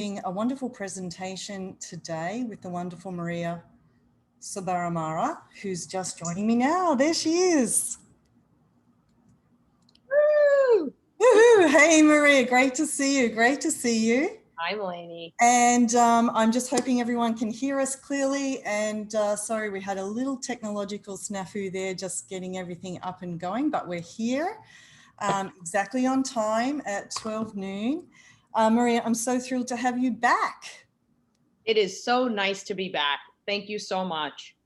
A wonderful presentation today with the wonderful Maria Sorbara Mora, who's just joining me now. There she is. Woo! Woohoo! Hey Maria, great to see you. Great to see you. Hi, Melanie. And I'm just hoping everyone can hear us clearly. And sorry, we had a little technological snafu there, just getting everything up and going, but we're here exactly on time at 12 noon. Maria, I'm so thrilled to have you back. It is so nice to be back. Thank you so much.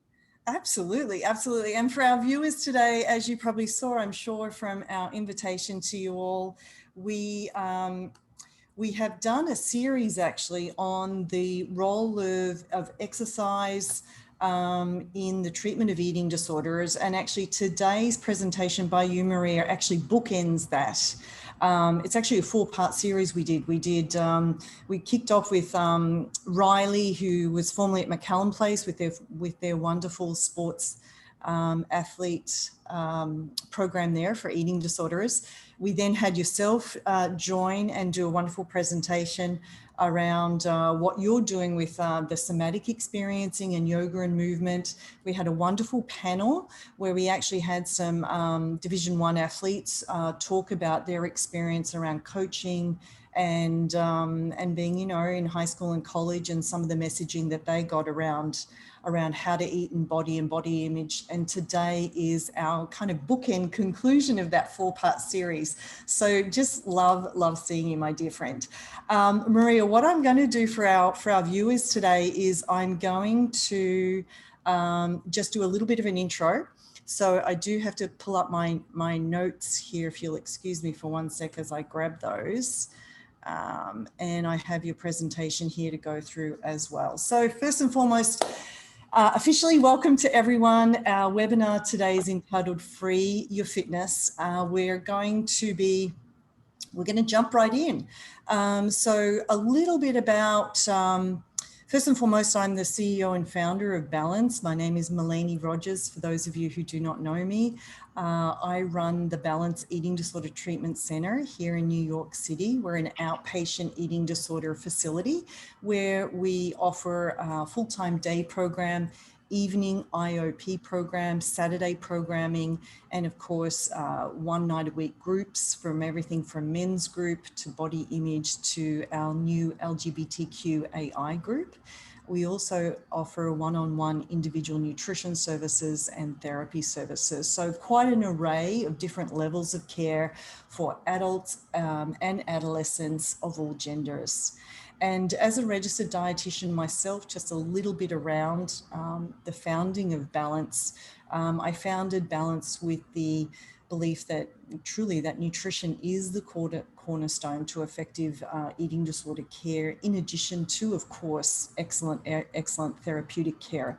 Absolutely, absolutely. And for our viewers today, as you probably saw, I'm sure from our invitation to you all, we have done a series actually on the role of exercise in the treatment of eating disorders. And actually today's presentation by you, Maria, actually bookends that. It's actually a 4-part series we did. We kicked off with Riley, who was formerly at McCallum Place with their wonderful sports athlete program there for eating disorders. We then had yourself join and do a wonderful presentation around what you're doing with the somatic experiencing and yoga and movement. We had a wonderful panel where we actually had some Division 1 athletes talk about their experience around coaching and being, you know, in high school and college, and some of the messaging that they got around how to eat and body image. And today is our kind of bookend conclusion of that 4-part series. So just love seeing you, my dear friend. Maria, what I'm going to do for our viewers today is I'm going to just do a little bit of an intro. So I do have to pull up my notes here, if you'll excuse me for one sec as I grab those. And I have your presentation here to go through as well. So first and foremost, officially welcome to everyone. Our webinar today is entitled Free Your Fitness. We're going to jump right in. So a little bit about, first and foremost, I'm the CEO and founder of Balance. My name is Melanie Rogers, for those of you who do not know me. I run the Balance Eating Disorder Treatment Center here in New York City. We're an outpatient eating disorder facility where we offer a full-time day program, evening IOP program, Saturday programming, and of course, 1 night a week groups, from everything from men's group to body image to our new LGBTQAI group. We also offer one-on-one individual nutrition services and therapy services. So quite an array of different levels of care for adults and adolescents of all genders. And as a registered dietitian myself, just a little bit around the founding of Balance. I founded Balance with the belief that truly that nutrition is the cornerstone to effective eating disorder care, in addition to, of course, excellent therapeutic care.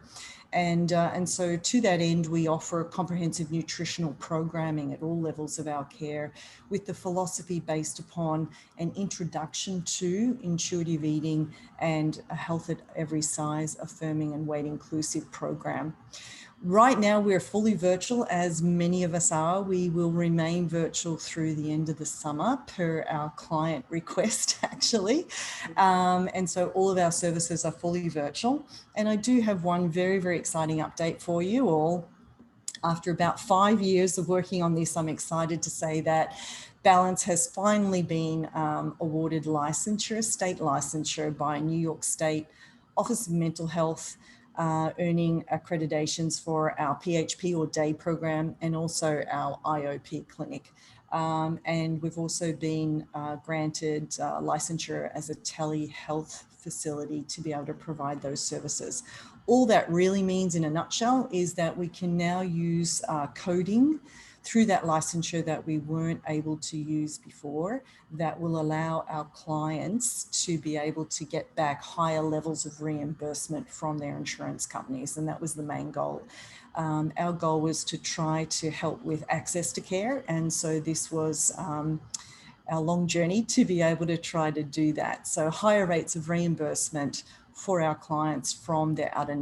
And so to that end, we offer comprehensive nutritional programming at all levels of our care, with the philosophy based upon an introduction to intuitive eating and a health at every size, affirming and weight inclusive program. Right now, we're fully virtual, as many of us are. We will remain virtual through the end of the summer per our client request, actually. And so all of our services are fully virtual. And I do have one very, very exciting update for you all. After about 5 years of working on this, I'm excited to say that Balance has finally been awarded licensure, state licensure by New York State Office of Mental Health, earning accreditations for our PHP or day program and also our IOP clinic. And we've also been granted licensure as a telehealth facility to be able to provide those services. All that really means in a nutshell is that we can now use coding through that licensure that we weren't able to use before, that will allow our clients to be able to get back higher levels of reimbursement from their insurance companies. And that was the main goal. Our goal was to try to help with access to care. And so this was our long journey to be able to try to do that. So higher rates of reimbursement for our clients from their outer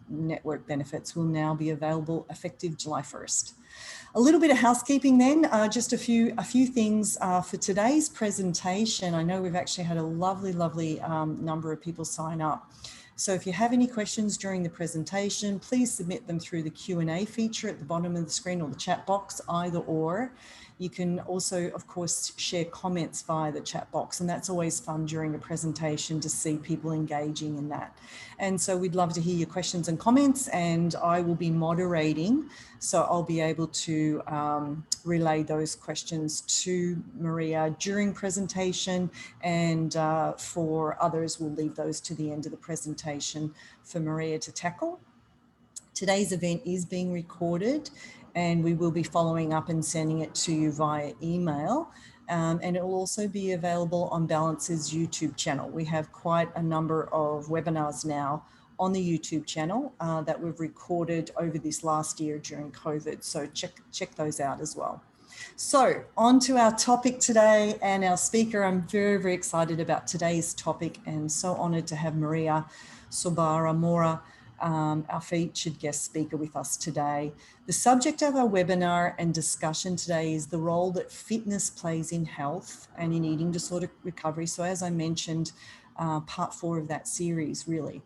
network benefits will now be available effective July 1st. A little bit of housekeeping then, just a few things for today's presentation. I know we've actually had a lovely number of people sign up. So if you have any questions during the presentation, please submit them through the Q&A feature at the bottom of the screen or the chat box, either or. You can also, of course, share comments via the chat box, and that's always fun during a presentation to see people engaging in that. And so we'd love to hear your questions and comments, and I will be moderating, so I'll be able to relay those questions to Maria during presentation, and for others, we'll leave those to the end of the presentation for Maria to tackle. Today's event is being recorded, and we will be following up and sending it to you via email. And it will also be available on Balance's YouTube channel. We have quite a number of webinars now on the YouTube channel that we've recorded over this last year during COVID. So check those out as well. So on to our topic today and our speaker. I'm very excited about today's topic and so honored to have Maria Sorbara Mora, our featured guest speaker with us today. The subject of our webinar and discussion today is the role that fitness plays in health and in eating disorder recovery. So as I mentioned, part 4 of that series really.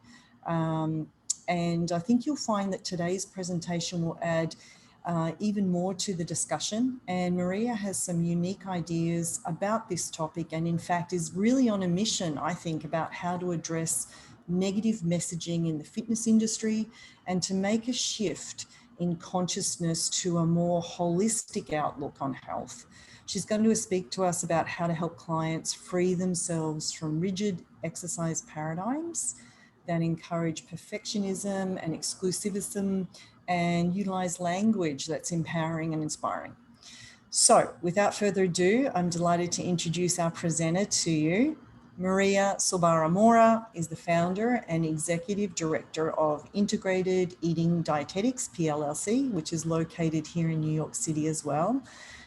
And I think you'll find that today's presentation will add even more to the discussion. And Maria has some unique ideas about this topic, and in fact is really on a mission, I think, about how to address negative messaging in the fitness industry and to make a shift in consciousness to a more holistic outlook on health. She's going to speak to us about how to help clients free themselves from rigid exercise paradigms that encourage perfectionism and exclusivism and utilize language that's empowering and inspiring. So without further ado, I'm delighted to introduce our presenter to you. Maria Sorbara Mora is the founder and executive director of Integrated Eating Dietetics, PLLC, which is located here in New York City as well.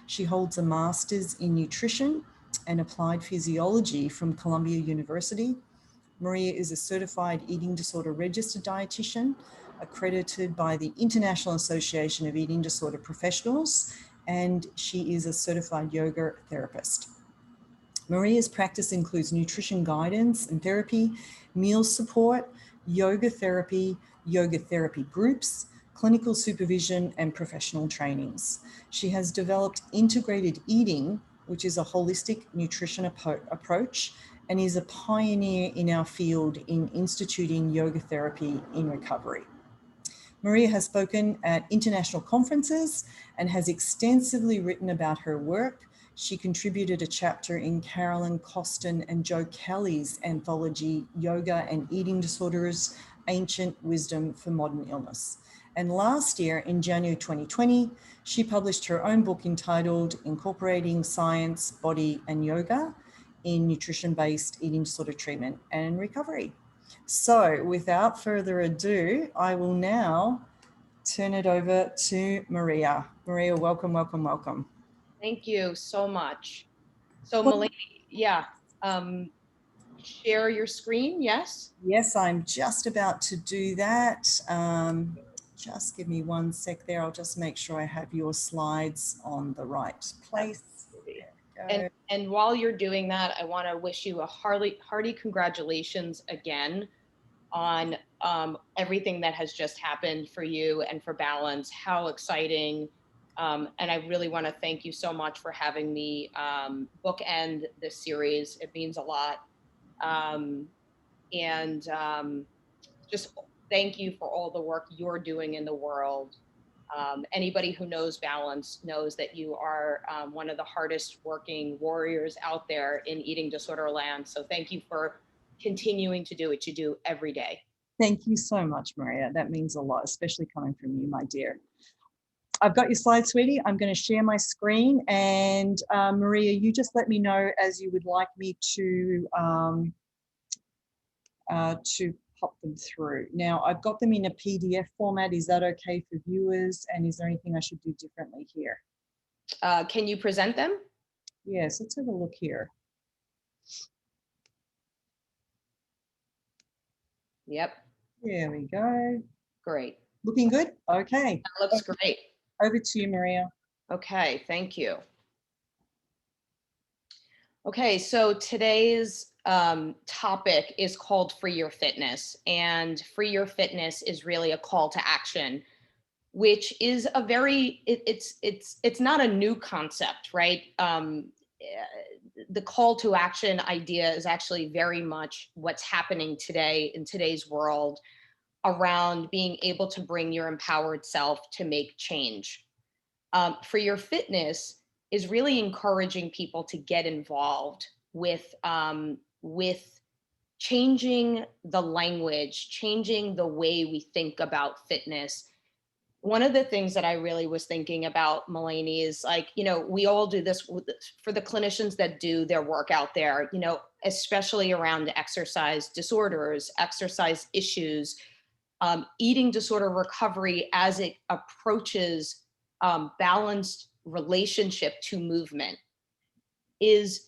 She holds a master's in nutrition and applied physiology from Columbia University. Maria is a certified eating disorder registered dietitian, accredited by the International Association of Eating Disorder Professionals, and she is a certified yoga therapist. Maria's practice includes nutrition guidance and therapy, meal support, yoga therapy groups, clinical supervision, and professional trainings. She has developed integrated eating, which is a holistic nutrition approach, and is a pioneer in our field in instituting yoga therapy in recovery. Maria has spoken at international conferences and has extensively written about her work. She contributed a chapter in Carolyn Costin and Joe Kelly's anthology, Yoga and Eating Disorders, Ancient Wisdom for Modern Illness. And last year, in January 2020, she published her own book entitled Incorporating Science, Body, and Yoga in Nutrition-Based Eating Disorder Treatment and Recovery. So without further ado, I will now turn it over to Maria. Maria, welcome. Thank you so much. So Melanie, share your screen, yes? Yes, I'm just about to do that. Just give me one sec there. I'll just make sure I have your slides on the right place. And while you're doing that, I want to wish you a hearty congratulations again on everything that has just happened for you and for Balance. How exciting. And I really want to thank you so much for having me bookend this series. It means a lot. Just thank you for all the work you're doing in the world. Anybody who knows Balance knows that you are one of the hardest working warriors out there in eating disorder land. So thank you for continuing to do what you do every day. Thank you so much, Maria. That means a lot, especially coming from you, my dear. I've got your slide, sweetie. I'm going to share my screen, and Maria, you just let me know as you would like me to pop them through. Now, I've got them in a PDF format. Is that okay for viewers? And is there anything I should do differently here? Can you present them? Yes, let's have a look here. Yep. There we go. Great. Looking good? Okay. That looks great. Over to you, Maria. Okay, thank you. Okay, so today's topic is called Free Your Fitness, and Free Your Fitness is really a call to action, which is a it's not a new concept, right? The call to action idea is actually very much what's happening today in today's world around being able to bring your empowered self to make change. For your fitness is really encouraging people to get involved with changing the language, changing the way we think about fitness. One of the things that I really was thinking about, Mulaney, is like, we all do this for the clinicians that do their work out there, especially around exercise disorders, exercise issues, eating disorder recovery as it approaches balanced relationship to movement is,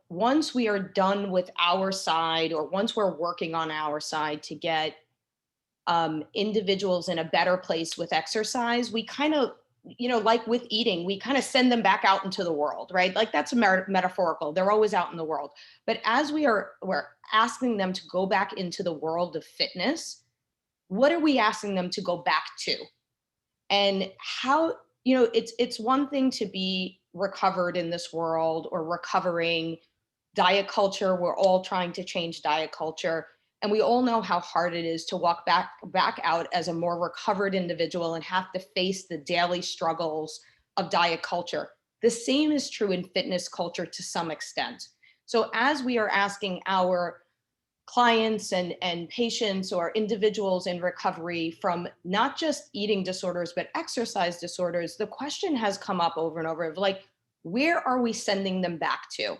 once we are done with our side, or once we're working on our side to get individuals in a better place with exercise, we kind of, like with eating, we kind of send them back out into the world, right? Like that's metaphorical. They're always out in the world. But as we're asking them to go back into the world of fitness, what are we asking them to go back to? And how, it's one thing to be recovered in this world or recovering. Diet culture, we're all trying to change diet culture, and we all know how hard it is to walk back out as a more recovered individual and have to face the daily struggles of diet culture. The same is true in fitness culture to some extent. So as we are asking our clients and patients or individuals in recovery from not just eating disorders, but exercise disorders, the question has come up over and over of like, where are we sending them back to?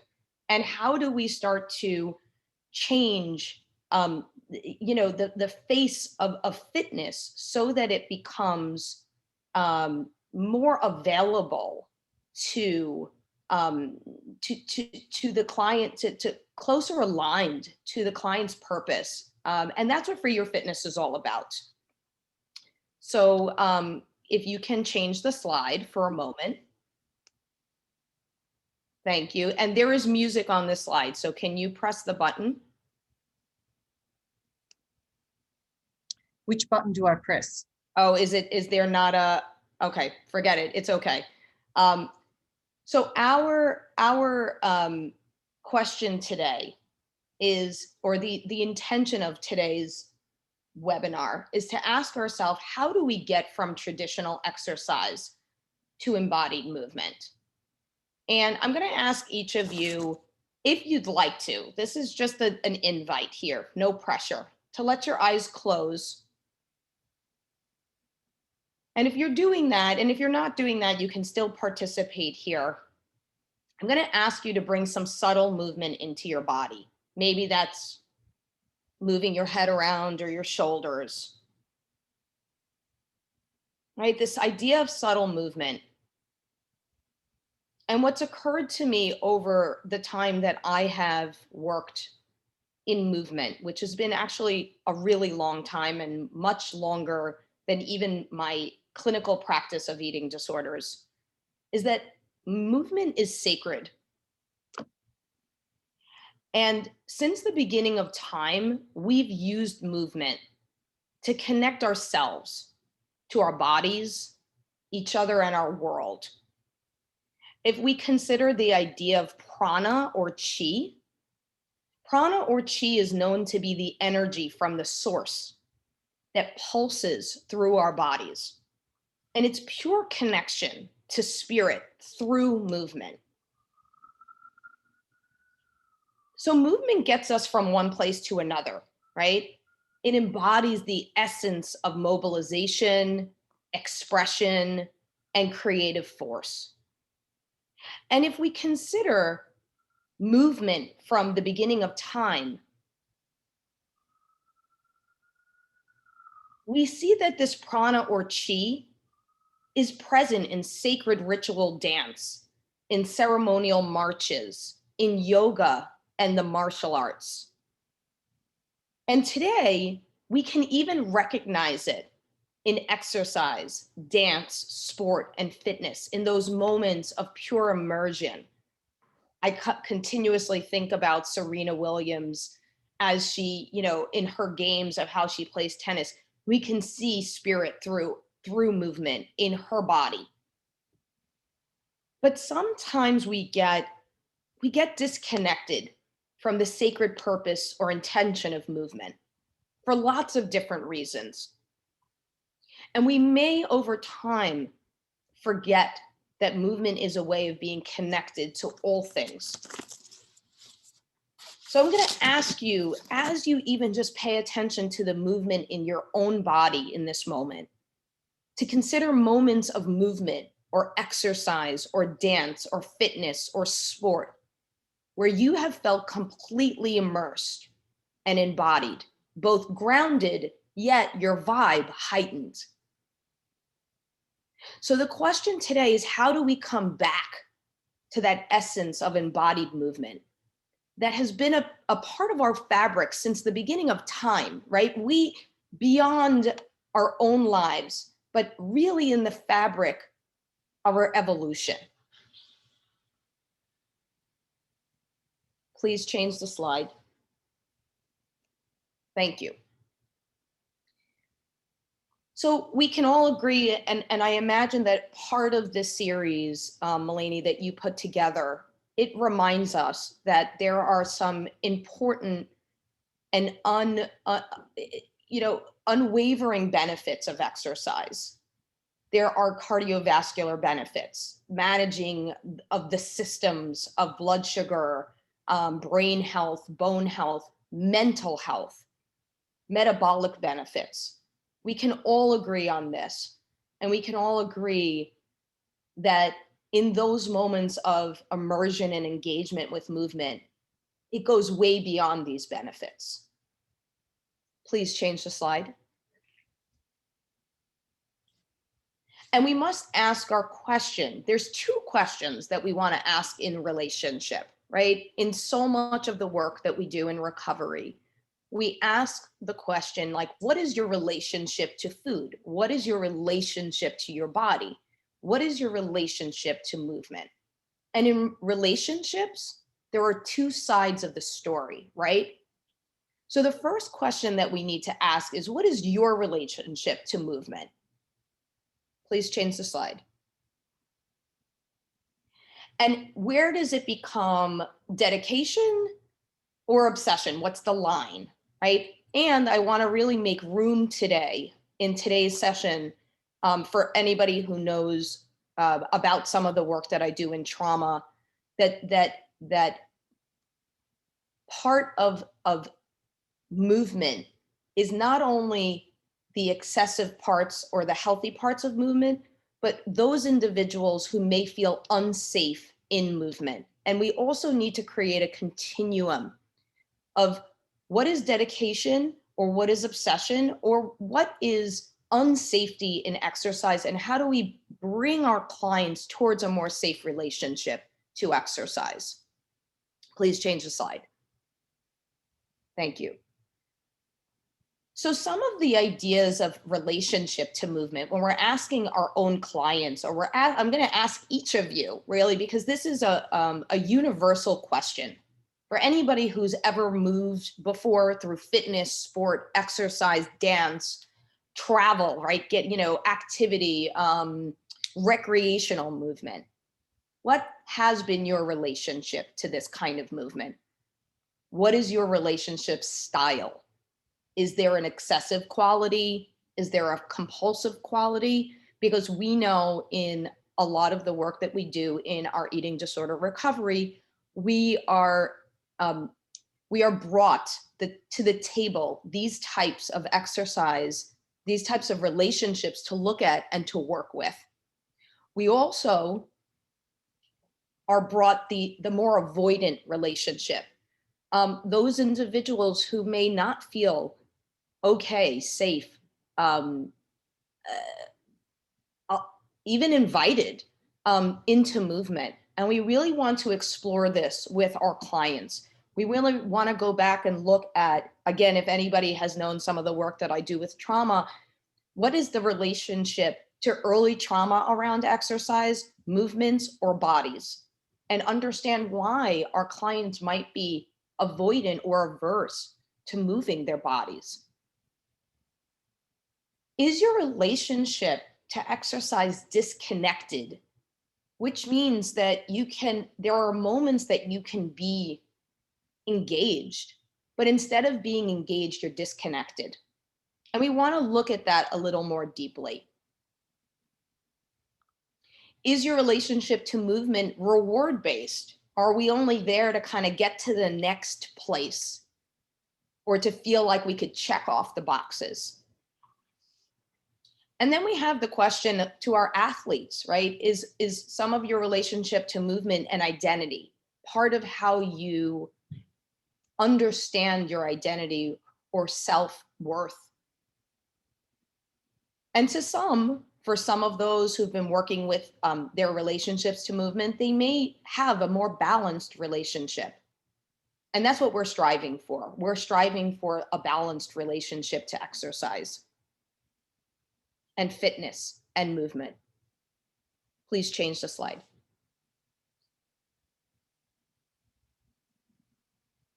And how do we start to change, the face of fitness so that it becomes more available to to the client, to closer aligned to the client's purpose. And that's what Free Your Fitness is all about. So if you can change the slide for a moment. Thank you. And there is music on this slide. So can you press the button? Which button do I press? Oh, is there not a, okay, forget it. It's okay. So our question today is, or the intention of today's webinar is to ask ourselves, how do we get from traditional exercise to embodied movement? And I'm going to ask each of you, if you'd like to, this is just an invite here, no pressure, to let your eyes close. And if you're doing that, and if you're not doing that, you can still participate here. I'm going to ask you to bring some subtle movement into your body. Maybe that's moving your head around or your shoulders. Right? This idea of subtle movement. And what's occurred to me over the time that I have worked in movement, which has been actually a really long time and much longer than even my clinical practice of eating disorders, is that movement is sacred. And since the beginning of time, we've used movement to connect ourselves to our bodies, each other, and our world. If we consider the idea of prana or chi is known to be the energy from the source that pulses through our bodies. And it's pure connection to spirit through movement. So movement gets us from one place to another, right? It embodies the essence of mobilization, expression, and creative force. And if we consider movement from the beginning of time, we see that this prana or chi is present in sacred ritual dance, in ceremonial marches, in yoga and the martial arts. And today, we can even recognize it in exercise, dance, sport, and fitness, in those moments of pure immersion. I continuously think about Serena Williams as she, in her games of how she plays tennis. We can see spirit through movement in her body. But sometimes we get disconnected from the sacred purpose or intention of movement for lots of different reasons. And we may over time forget that movement is a way of being connected to all things. So I'm going to ask you, as you even just pay attention to the movement in your own body in this moment, to consider moments of movement or exercise or dance or fitness or sport where you have felt completely immersed and embodied, both grounded, yet your vibe heightened. So the question today is, how do we come back to that essence of embodied movement that has been a part of our fabric since the beginning of time, right? We, beyond our own lives, but really in the fabric of our evolution. Please change the slide. Thank you. So we can all agree, and I imagine that part of this series, Melanie, that you put together, it reminds us that there are some important and unwavering benefits of exercise. There are cardiovascular benefits, managing of the systems of blood sugar, brain health, bone health, mental health, metabolic benefits. We can all agree on this. And we can all agree that in those moments of immersion and engagement with movement, it goes way beyond these benefits. Please change the slide. And we must ask our question. There's two questions that we want to ask in relationship, right? In so much of the work that we do in recovery, we ask the question, like, what is your relationship to food? What is your relationship to your body? What is your relationship to movement? And in relationships, there are two sides of the story, right? So the first question that we need to ask is, what is your relationship to movement? Please change the slide. And where does it become dedication or obsession? What's the line, right? And I want to really make room today in today's session for anybody who knows about some of the work that I do in trauma, that part of movement is not only the excessive parts or the healthy parts of movement, but those individuals who may feel unsafe in movement. And we also need to create a continuum of what is dedication or what is obsession or what is unsafety in exercise, and how do we bring our clients towards a more safe relationship to exercise. Please change the slide. Thank you. So some of the ideas of relationship to movement, when we're asking our own clients, or I'm going to ask each of you really, because this is a universal question for anybody who's ever moved before through fitness, sport, exercise, dance, travel, right? Activity, recreational movement. What has been your relationship to this kind of movement? What is your relationship style? Is there an excessive quality? Is there a compulsive quality? Because we know in a lot of the work that we do in our eating disorder recovery, we are brought to the table these types of exercise, these types of relationships to look at and to work with. We also are brought the more avoidant relationship. Those individuals who may not feel okay, safe, even invited into movement. And we really want to explore this with our clients. We really want to go back and look at, again, if anybody has known some of the work that I do with trauma, What is the relationship to early trauma around exercise, movements, or bodies? And understand why our clients might be avoidant or averse to moving their bodies. Is your relationship to exercise disconnected? Which means that there are moments that you can be engaged, but instead of being engaged, you're disconnected. And we want to look at that a little more deeply. Is your relationship to movement reward based? Are we only there to kind of get to the next place or to feel like we could check off the boxes? And then we have the question to our athletes, right? Is some of your relationship to movement and identity part of how you understand your identity or self-worth? And for some of those who've been working with their relationships to movement, they may have a more balanced relationship. And that's what we're striving for. We're striving for a balanced relationship to exercise and fitness and movement. Please change the slide.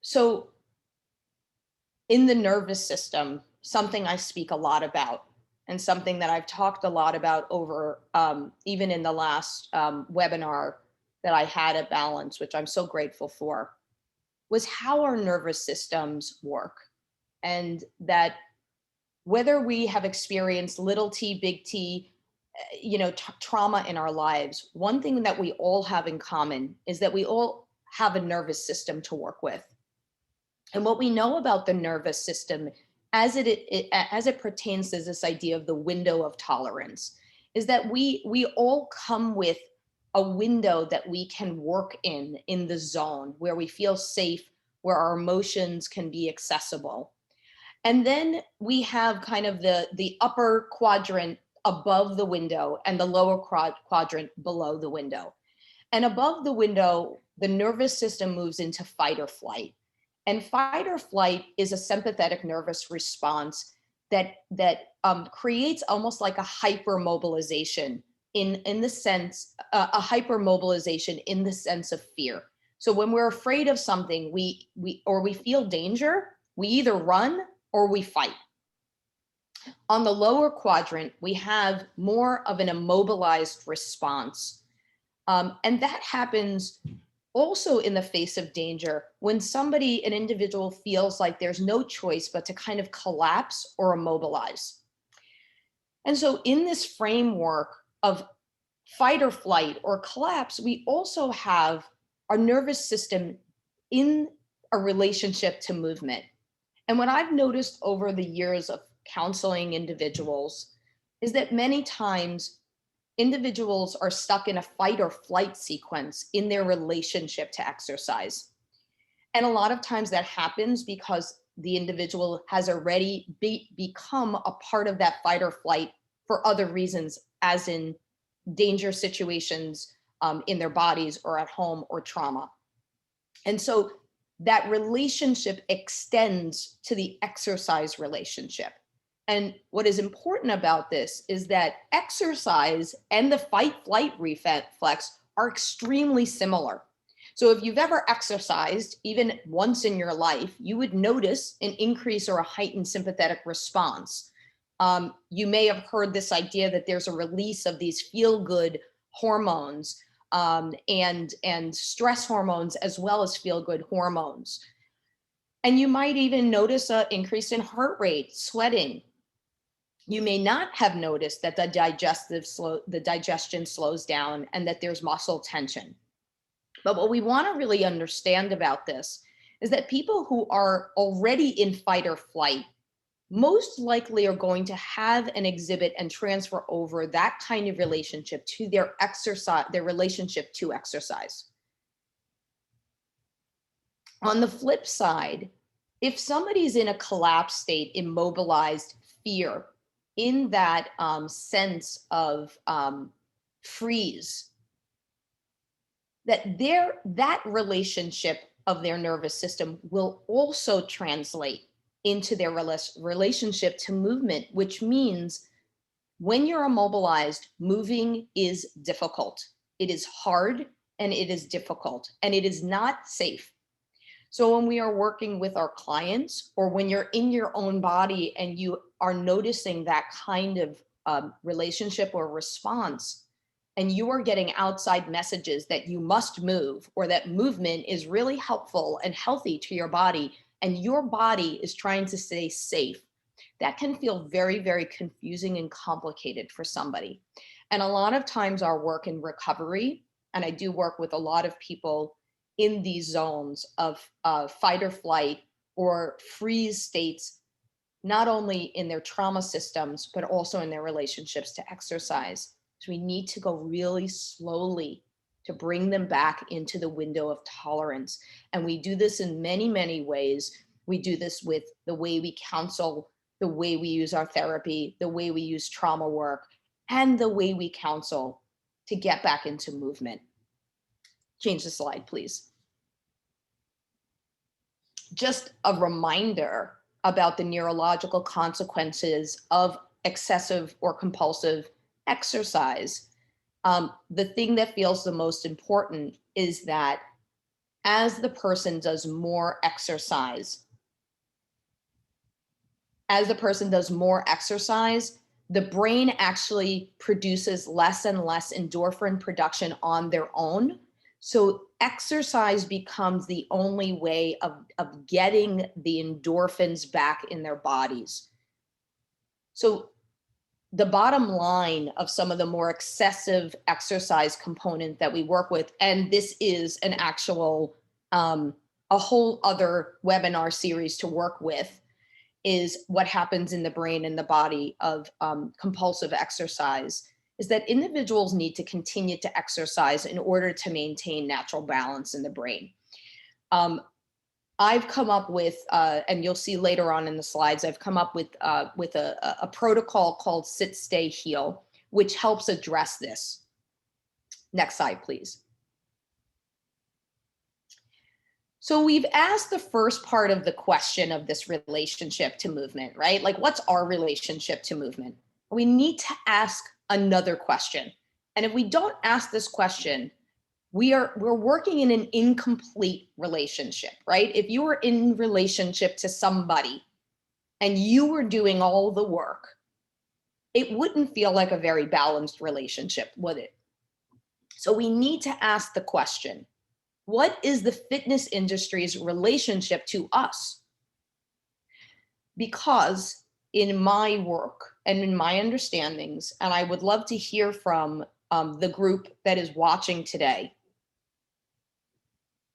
So in the nervous system, something I speak a lot about and something that I've talked a lot about over even in the last webinar that I had at Balance, which I'm so grateful for, was how our nervous systems work. And that whether we have experienced little t, big T, trauma in our lives, one thing that we all have in common is that we all have a nervous system to work with. And what we know about the nervous system as it pertains to this idea of the window of tolerance is that we all come with a window that we can work in the zone where we feel safe, where our emotions can be accessible. And then we have kind of the upper quadrant above the window and the lower quadrant below the window. And above the window, the nervous system moves into fight or flight. And fight or flight is a sympathetic nervous response that creates almost like a hypermobilization in the sense, a hypermobilization in the sense of fear. So when we're afraid of something, we feel danger, we either run or we fight. On the lower quadrant, we have more of an immobilized response. And that happens also in the face of danger when an individual feels like there's no choice but to kind of collapse or immobilize. And so in this framework of fight or flight or collapse, we also have our nervous system in a relationship to movement. And what I've noticed over the years of counseling individuals is that many times individuals are stuck in a fight or flight sequence in their relationship to exercise. And a lot of times that happens because the individual has already become a part of that fight or flight for other reasons, as in danger situations in their bodies or at home or trauma. And so that relationship extends to the exercise relationship. And what is important about this is that exercise and the fight-flight reflex are extremely similar. So if you've ever exercised, even once in your life, you would notice an increase or a heightened sympathetic response. You may have heard this idea that there's a release of these feel-good hormones and stress hormones, as well as feel-good hormones. And you might even notice an increase in heart rate, sweating. You may not have noticed that the digestion slows down and that there's muscle tension. But what we want to really understand about this is that people who are already in fight or flight most likely are going to have and exhibit and transfer over that kind of relationship to their relationship to exercise. On the flip side, if somebody's in a collapse state, immobilized, fear, in that sense of freeze, that relationship of their nervous system will also translate into their relationship to movement, which means When you're immobilized, moving is difficult. It is hard and it is difficult and it is not safe. So when we are working with our clients, or when you're in your own body and you are noticing that kind of relationship or response, and you are getting outside messages that you must move, or that movement is really helpful and healthy to your body, and your body is trying to stay safe, that can feel very, very confusing and complicated for somebody. And a lot of times our work in recovery, and I do work with a lot of people in these zones of fight or flight or freeze states, not only in their trauma systems, but also in their relationships to exercise. So we need to go really slowly to bring them back into the window of tolerance. And we do this in many, many ways. We do this with the way we counsel, the way we use our therapy, the way we use trauma work, and the way we counsel to get back into movement. Change the slide, please. Just a reminder about the neurological consequences of excessive or compulsive exercise. The thing that feels the most important is that as the person does more exercise, the brain actually produces less and less endorphin production on their own. So exercise becomes the only way of getting the endorphins back in their bodies. So the bottom line of some of the more excessive exercise component that we work with, and this is an actual, a whole other webinar series to work with, is what happens in the brain and the body of compulsive exercise, is that individuals need to continue to exercise in order to maintain natural balance in the brain. I've come up with, and you'll see later on in the slides, I've come up with a protocol called Sit, Stay, Heal, which helps address this. Next slide, please. So we've asked the first part of the question of this relationship to movement, right? Like, what's our relationship to movement? We need to ask another question. And if we don't ask this question, we're working in an incomplete relationship, right? If you were in relationship to somebody and you were doing all the work, it wouldn't feel like a very balanced relationship, would it? So we need to ask the question, what is the fitness industry's relationship to us? Because in my work and in my understandings, and I would love to hear from the group that is watching today,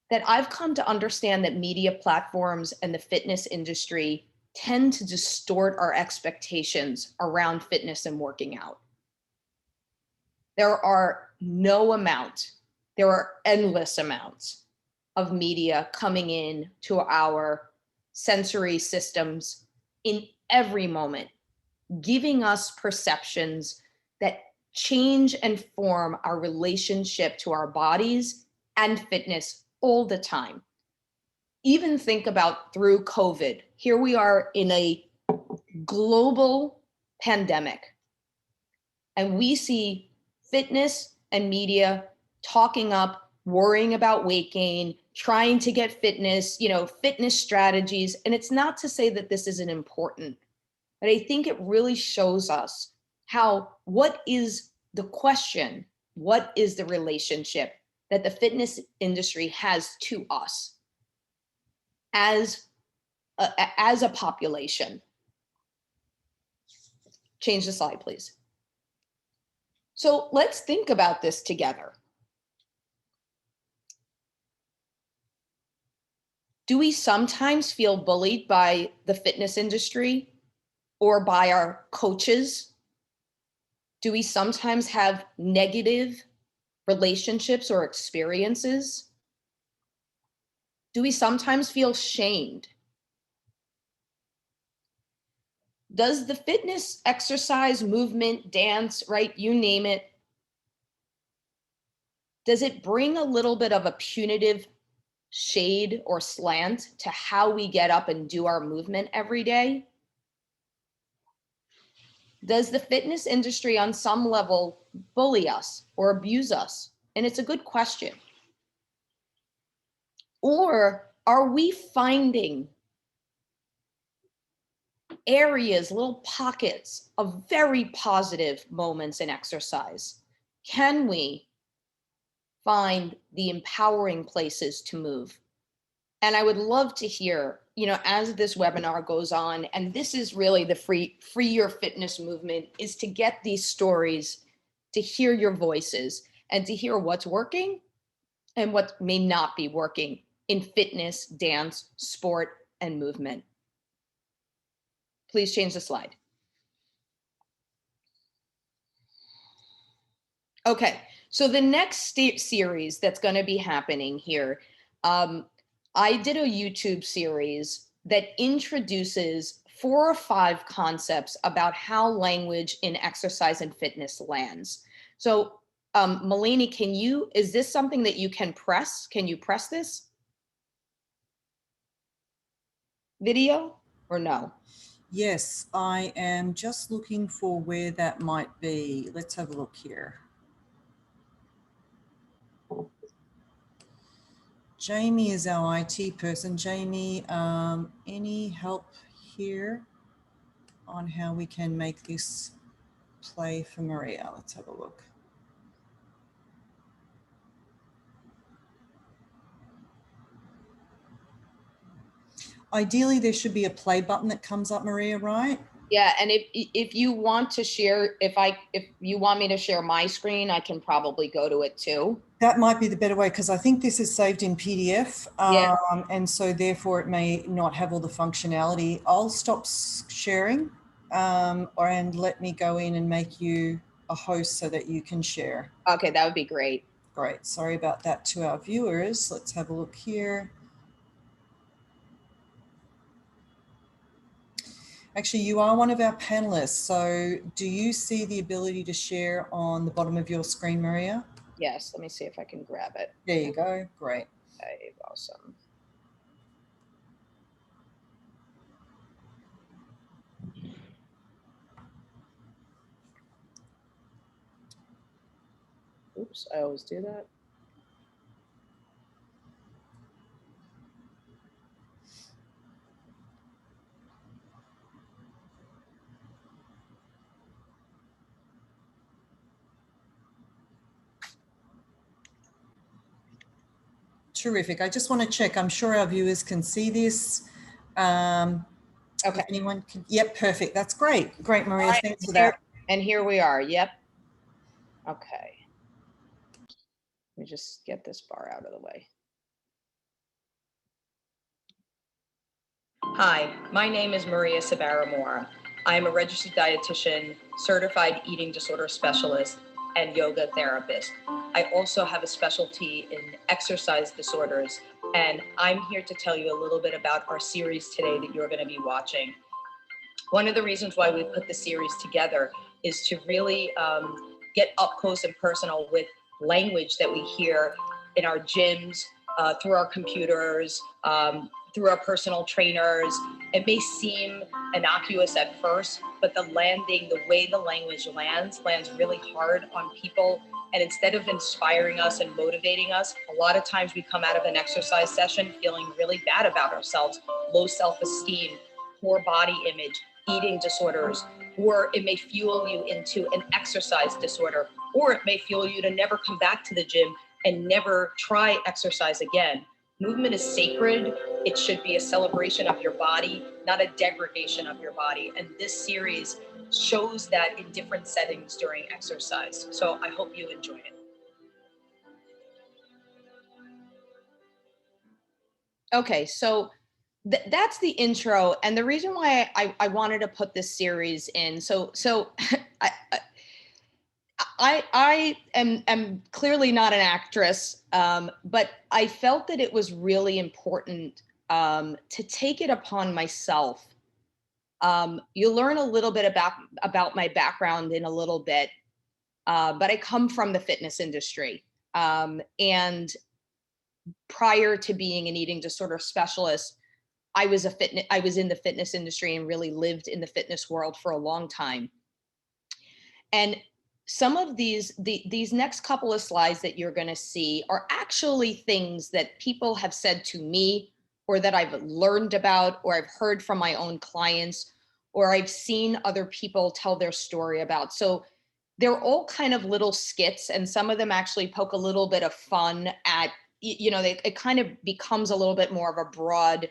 that I've come to understand that media platforms and the fitness industry tend to distort our expectations around fitness and working out. There are endless amounts of media coming in to our sensory systems in every moment, giving us perceptions that change and form our relationship to our bodies and fitness all the time. Even think about through COVID. Here we are in a global pandemic, and we see fitness and media talking up, worrying about weight gain, trying to get fitness, fitness strategies. And it's not to say that this isn't important, but I think it really shows us what is the question? What is the relationship that the fitness industry has to us as a population? Change the slide, please. So let's think about this together. Do we sometimes feel bullied by the fitness industry or by our coaches? Do we sometimes have negative relationships or experiences? Do we sometimes feel shamed? Does the fitness, exercise, movement, dance, right, you name it, does it bring a little bit of a punitive shade or slant to how we get up and do our movement every day? Does the fitness industry on some level bully us or abuse us? And it's a good question. Or are we finding areas, little pockets of very positive moments in exercise? Can we find the empowering places to move? And I would love to hear, as this webinar goes on, and this is really the free your fitness movement, is to get these stories, to hear your voices, and to hear what's working and what may not be working in fitness, dance, sport, and movement. Please change the slide. Okay, so the next series that's going to be happening here, I did a YouTube series that introduces 4 or 5 concepts about how language in exercise and fitness lands. So, Malini, is this something that you can press? Can you press this video or no? Yes, I am just looking for where that might be. Let's have a look here. Jamie is our IT person. Jamie, any help here on how we can make this play for Maria? Let's have a look. Ideally, there should be a play button that comes up, Maria, right? Yeah, and if you want to share, if you want me to share my screen, I can probably go to it too. That might be the better way, because I think this is saved in PDF, Yeah. and so therefore it may not have all the functionality. I'll stop sharing, and let me go in and make you a host so that you can share. Okay, that would be great. Great. Sorry about that to our viewers. Let's have a look here. Actually, you are one of our panelists. So do you see the ability to share on the bottom of your screen, Maria? Yes, let me see if I can grab it. There you go. Great. Okay, awesome. Oops, I always do that. Terrific. I just want to check. I'm sure our viewers can see this. Okay. If anyone can. Yep. Perfect. That's great. Great, Maria. Right, thanks for that. And here we are. Yep. Okay. Let me just get this bar out of the way. Hi, my name is Maria Sorbara Mora. I am a registered dietitian, certified eating disorder specialist, and yoga therapist. I also have a specialty in exercise disorders, and I'm here to tell you a little bit about our series today that you're going to be watching. One of the reasons why we put the series together is to really get up close and personal with language that we hear in our gyms, through our computers, through our personal trainers. It may seem innocuous at first, but the way the language lands really hard on people. And instead of inspiring us and motivating us, a lot of times we come out of an exercise session feeling really bad about ourselves, low self-esteem, poor body image, eating disorders, or it may fuel you into an exercise disorder, or it may fuel you to never come back to the gym and never try exercise again. Movement is sacred. It should be a celebration of your body, not a degradation of your body. And this series shows that in different settings during exercise. So I hope you enjoy it. Okay, so that's the intro. And the reason why I wanted to put this series in, so I am clearly not an actress, but I felt that it was really important to take it upon myself. You'll learn a little bit about my background in a little bit, but I come from the fitness industry. And prior to being an eating disorder specialist, I was in the fitness industry and really lived in the fitness world for a long time. And some of these next couple of slides that you're going to see are actually things that people have said to me, or that I've learned about, or I've heard from my own clients, or I've seen other people tell their story about. So they're all kind of little skits, and some of them actually poke a little bit of fun at, it kind of becomes a little bit more of a broad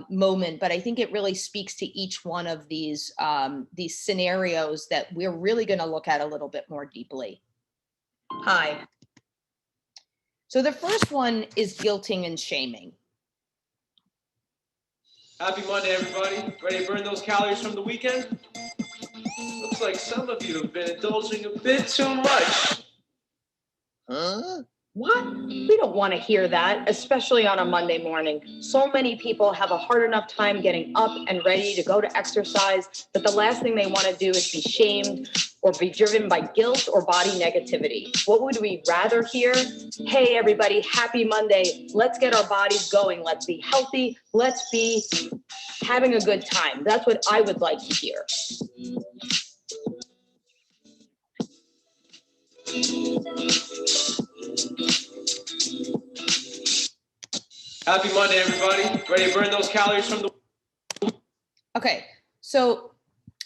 moment, but I think it really speaks to each one of these scenarios that we're really going to look at a little bit more deeply. Hi. So the first one is guilting and shaming. Happy Monday, everybody. Ready to burn those calories from the weekend? Looks like some of you have been indulging a bit too much. Huh? What? We don't want to hear that, especially on a Monday morning. So many people have a hard enough time getting up and ready to go to exercise that the last thing they want to do is be shamed or be driven by guilt or body negativity. What would we rather hear? Hey, everybody, happy Monday. Let's get our bodies going. Let's be healthy. Let's be having a good time. That's what I would like to hear. Happy Monday, everybody. Ready to burn those calories from the... Okay, so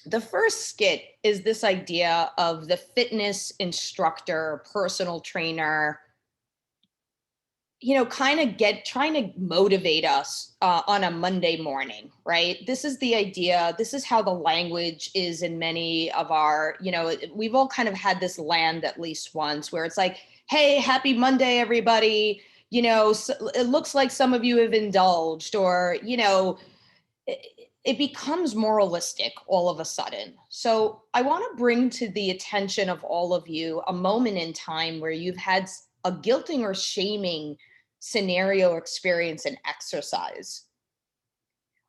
the first skit is this idea of the fitness instructor, personal trainer, kind of trying to motivate us on a Monday morning, right? This is the idea. This is how the language is in many of our, we've all kind of had this land at least once where it's like, hey, happy Monday, everybody. So it looks like some of you have indulged, or, it becomes moralistic all of a sudden. So I want to bring to the attention of all of you a moment in time where you've had a guilting or shaming scenario experience in exercise,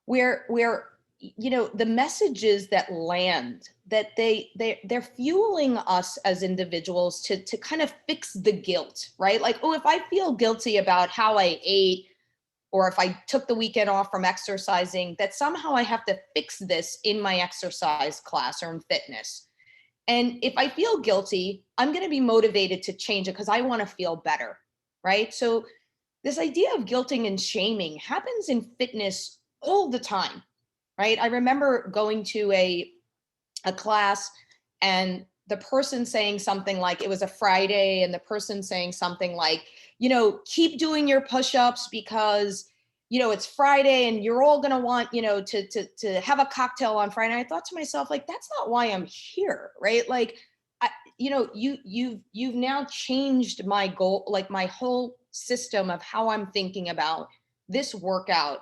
where the messages that land, that they're fueling us as individuals to kind of fix the guilt, right? Like, oh, if I feel guilty about how I ate, or if I took the weekend off from exercising, that somehow I have to fix this in my exercise class or in fitness. And if I feel guilty, I'm going to be motivated to change it because I want to feel better, right? So this idea of guilting and shaming happens in fitness all the time, right? I remember going to a class and the person saying something like, it was a Friday, and the person saying something like, keep doing your push-ups because, it's Friday and you're all going to want, to have a cocktail on Friday. And I thought to myself, like, that's not why I'm here, right? Like, you've now changed my goal, like my whole system of how I'm thinking about this workout,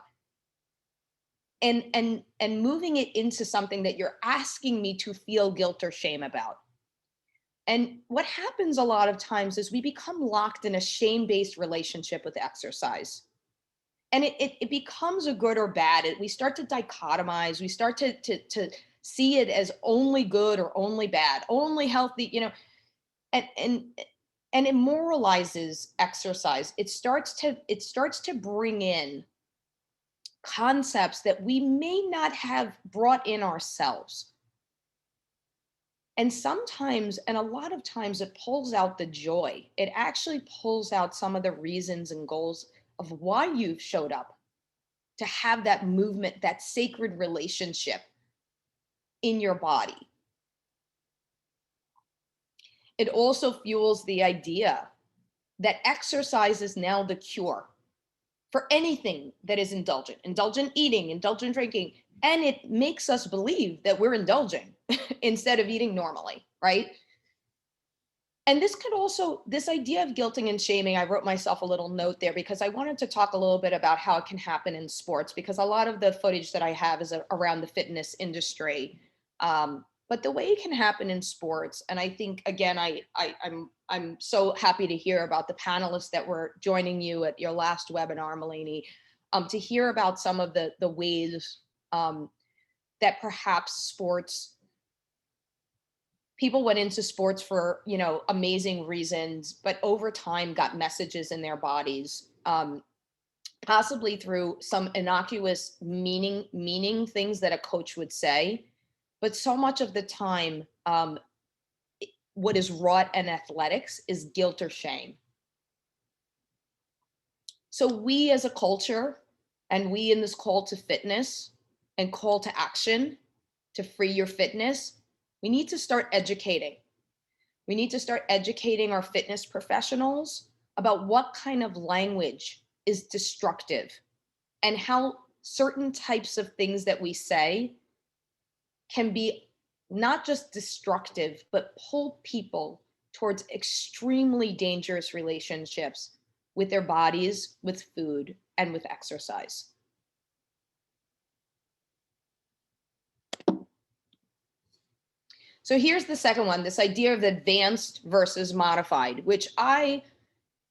and moving it into something that you're asking me to feel guilt or shame about. And what happens a lot of times is we become locked in a shame-based relationship with exercise. And it becomes a good or bad. We start to dichotomize. We start to see it as only good or only bad, only healthy, and it moralizes exercise. It starts to bring in concepts that we may not have brought in ourselves. And sometimes, and a lot of times, it pulls out the joy. It actually pulls out some of the reasons and goals of why you've showed up to have that movement, that sacred relationship in your body. It also fuels the idea that exercise is now the cure for anything that is indulgent eating, indulgent drinking. And it makes us believe that we're indulging instead of eating normally, right? And this idea of guilting and shaming, I wrote myself a little note there because I wanted to talk a little bit about how it can happen in sports, because a lot of the footage that I have is around the fitness industry. But the way it can happen in sports, and I think, again, I'm so happy to hear about the panelists that were joining you at your last webinar, Melanie, to hear about some of the ways that perhaps people went into sports for, amazing reasons, but over time got messages in their bodies, possibly through some innocuous meaning things that a coach would say. But so much of the time, what is wrought in athletics is guilt or shame. So we as a culture, and we in this call to fitness and call to action to free your fitness, we need to start educating. We need to start educating our fitness professionals about what kind of language is destructive and how certain types of things that we say can be not just destructive, but pull people towards extremely dangerous relationships with their bodies, with food, and with exercise. So here's the second one, this idea of advanced versus modified, which I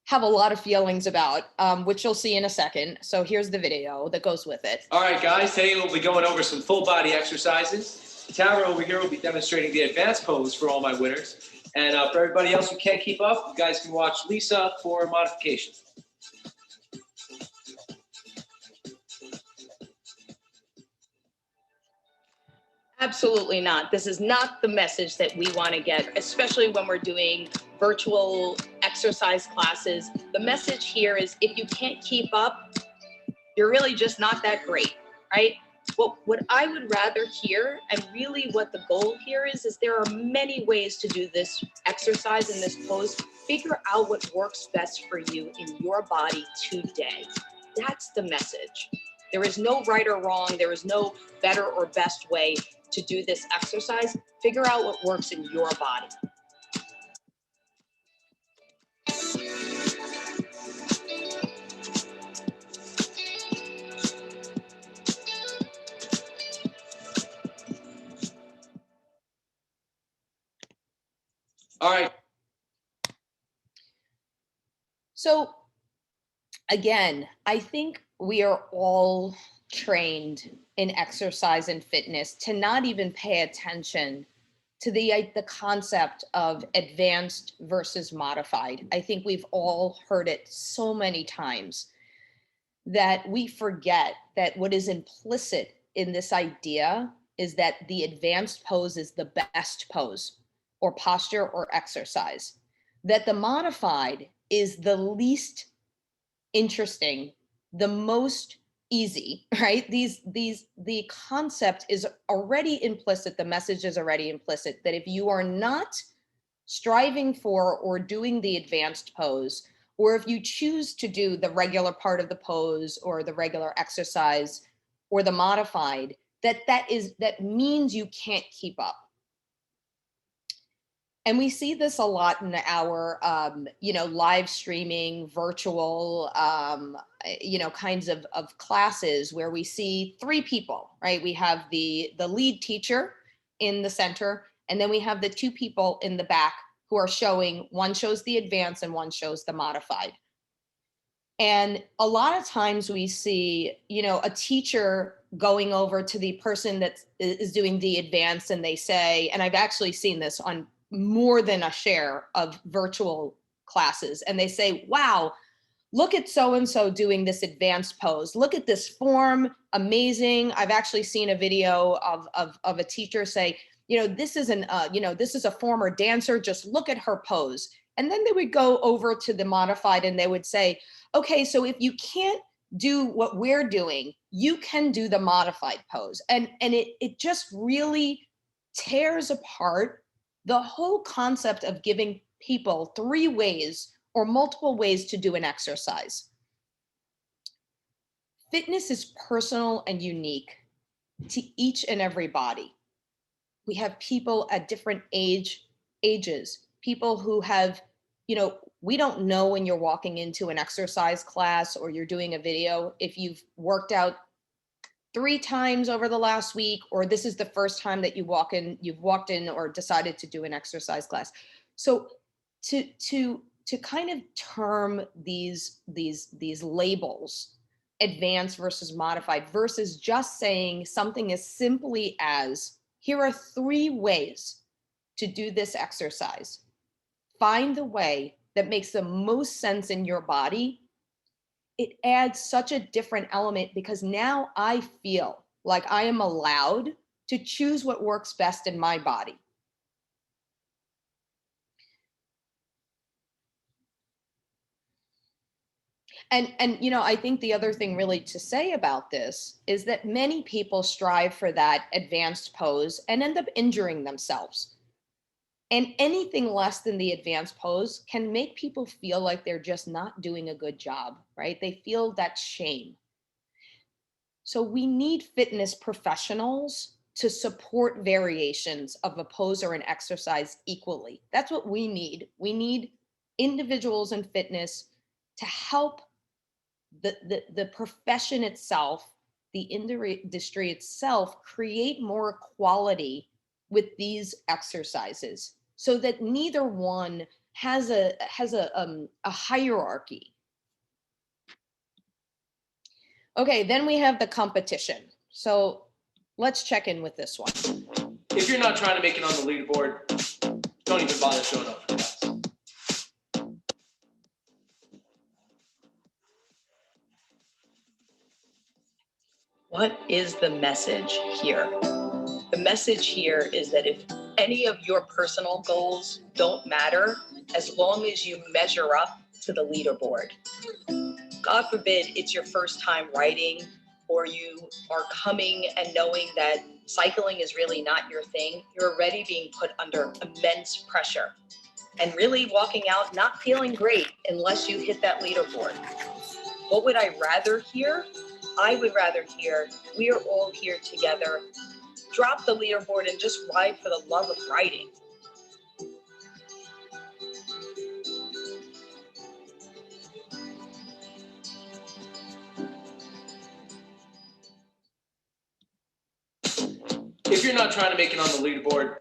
have a lot of feelings about, which you'll see in a second. So here's the video that goes with it. All right, guys, today we'll be going over some full body exercises. Tara over here will be demonstrating the advanced pose for all my winners. And for everybody else who can't keep up, you guys can watch Lisa for modifications. Absolutely not. This is not the message that we want to get, especially when we're doing virtual exercise classes. The message here is if you can't keep up, you're really just not that great, right? Well, what I would rather hear, and really what the goal here is there are many ways to do this exercise and this pose. Figure out what works best for you in your body today. That's the message. There is no right or wrong. There is no better or best way to do this exercise. Figure out what works in your body. All right. So again, I think we are all trained in exercise and fitness to not even pay attention to the concept of advanced versus modified. I think we've all heard it so many times that we forget that what is implicit in this idea is that the advanced pose is the best pose or posture or exercise, that the modified is the least interesting, the most easy, right? The concept is already implicit. The message is already implicit that if you are not striving for or doing the advanced pose, or if you choose to do the regular part of the pose or the regular exercise or the modified, that means you can't keep up. And we see this a lot in our, live streaming, virtual, kinds of classes where we see three people, right? We have the lead teacher in the center, and then we have the two people in the back who are showing, one shows the advanced and one shows the modified. And a lot of times we see, a teacher going over to the person that is doing the advanced, and they say, and I've actually seen this on more than a share of virtual classes, and they say, wow, look at so-and-so doing this advanced pose. Look at this form, amazing. I've actually seen a video of a teacher say, this is this is a former dancer, just look at her pose. And then they would go over to the modified and they would say, okay, so if you can't do what we're doing, you can do the modified pose. And it just really tears apart the whole concept of giving people three ways or multiple ways to do an exercise. Fitness is personal and unique to each and every body. We have people at different ages, people who have, we don't know when you're walking into an exercise class or you're doing a video if you've worked out 3 times over the last week, or this is the first time that you've walked in or decided to do an exercise class. So to kind of term these labels, advanced versus modified, versus just saying something as simply as, here are 3 ways to do this exercise. Find the way that makes the most sense in your body. It adds such a different element because now I feel like I am allowed to choose what works best in my body. And you know, I think the other thing really to say about this is that many people strive for that advanced pose and end up injuring themselves. And anything less than the advanced pose can make people feel like they're just not doing a good job, right? They feel that shame. So we need fitness professionals to support variations of a pose or an exercise equally. That's what we need. We need individuals in fitness to help the profession itself, the industry itself, create more equality with these exercises so that neither one has a hierarchy. Okay, then we have the competition. So let's check in with this one. If you're not trying to make it on the leaderboard, don't even bother showing up for class. What is the message here? The message here is that if any of your personal goals don't matter, as long as you measure up to the leaderboard. God forbid it's your first time writing, or you are coming and knowing that cycling is really not your thing. You're already being put under immense pressure and really walking out not feeling great unless you hit that leaderboard. What would I rather hear? I would rather hear, we are all here together. Drop the leaderboard and just ride for the love of writing. If you're not trying to make it on the leaderboard.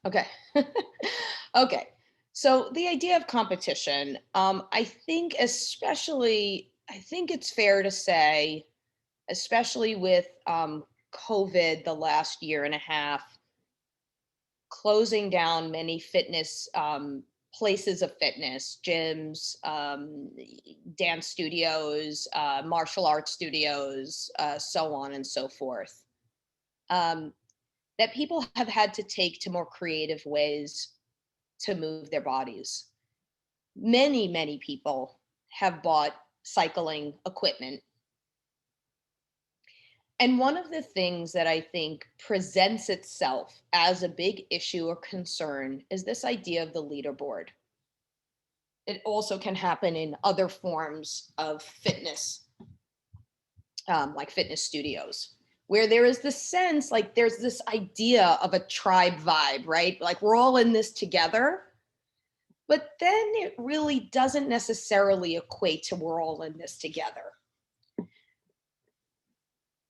Okay. Okay. So the idea of competition, I think it's fair to say, especially with COVID the last year and a half, closing down many fitness places of fitness, gyms, dance studios, martial arts studios, so on and so forth, that people have had to take to more creative ways to move their bodies. Many, many people have bought cycling equipment. And one of the things that I think presents itself as a big issue or concern is this idea of the leaderboard. It also can happen in other forms of fitness, like fitness studios, where there is this sense, like there's this idea of a tribe vibe, right? Like we're all in this together. But then it really doesn't necessarily equate to we're all in this together.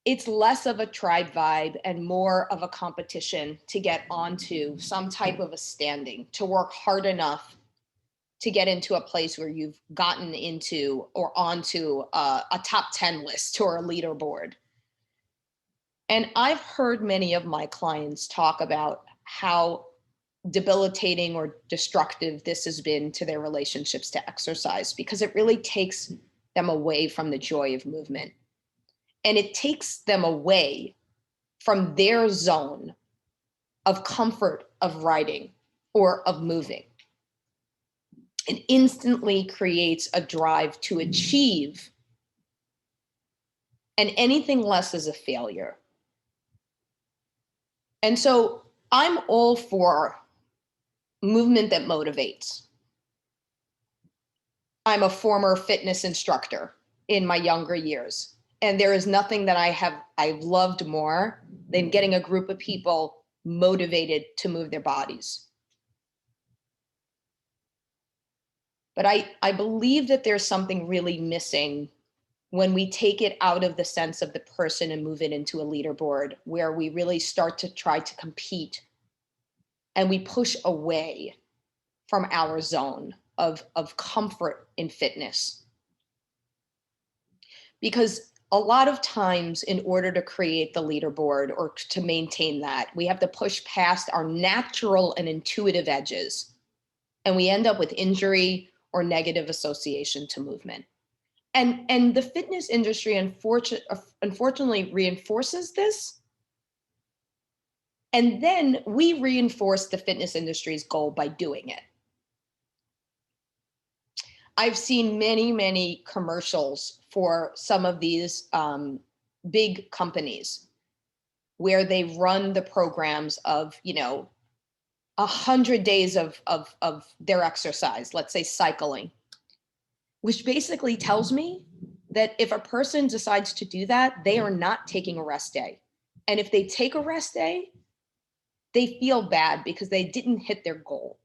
It's less of a tribe vibe and more of a competition to get onto some type of a standing, to work hard enough to get into a place where you've gotten into or onto a top 10 list or a leaderboard. And I've heard many of my clients talk about how debilitating or destructive this has been to their relationships to exercise, because it really takes them away from the joy of movement. And it takes them away from their zone of comfort of riding or of moving. It instantly creates a drive to achieve, and anything less is a failure. And so I'm all for movement that motivates. I'm a former fitness instructor in my younger years, and there is nothing that I've loved more than getting a group of people motivated to move their bodies. But I believe that there's something really missing when we take it out of the sense of the person and move it into a leaderboard, where we really start to try to compete and we push away from our zone of comfort in fitness. Because a lot of times, in order to create the leaderboard or to maintain that, we have to push past our natural and intuitive edges, and we end up with injury or negative association to movement. And the fitness industry unfortunately reinforces this. And then we reinforce the fitness industry's goal by doing it. I've seen many, many commercials for some of these big companies where they run the programs of, 100 days of their exercise, let's say cycling, which basically tells me that if a person decides to do that, they are not taking a rest day. And if they take a rest day, they feel bad because they didn't hit their goal.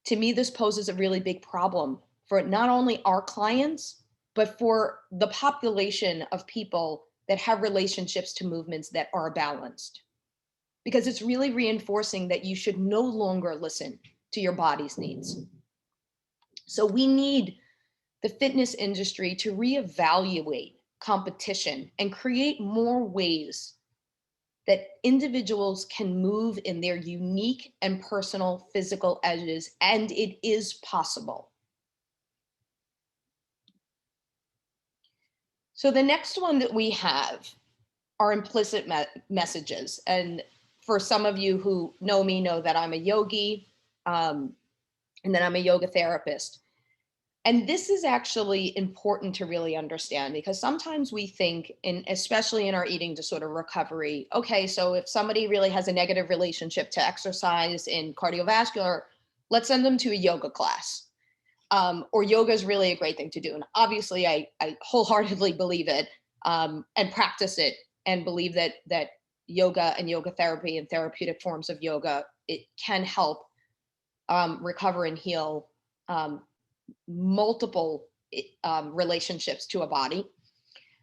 To me, this poses a really big problem for not only our clients, but for the population of people that have relationships to movements that are balanced. Because it's really reinforcing that you should no longer listen to your body's needs. So we need the fitness industry to reevaluate competition and create more ways that individuals can move in their unique and personal physical edges, and it is possible. So the next one that we have are implicit messages. And for some of you who know me know that I'm a yogi, and that I'm a yoga therapist. And this is actually important to really understand, because sometimes we think, especially in our eating disorder recovery, okay, so if somebody really has a negative relationship to exercise in cardiovascular, let's send them to a yoga class. Or yoga is really a great thing to do. And obviously I wholeheartedly believe it, and practice it, and believe that yoga and yoga therapy and therapeutic forms of yoga, it can help recover and heal multiple relationships to a body.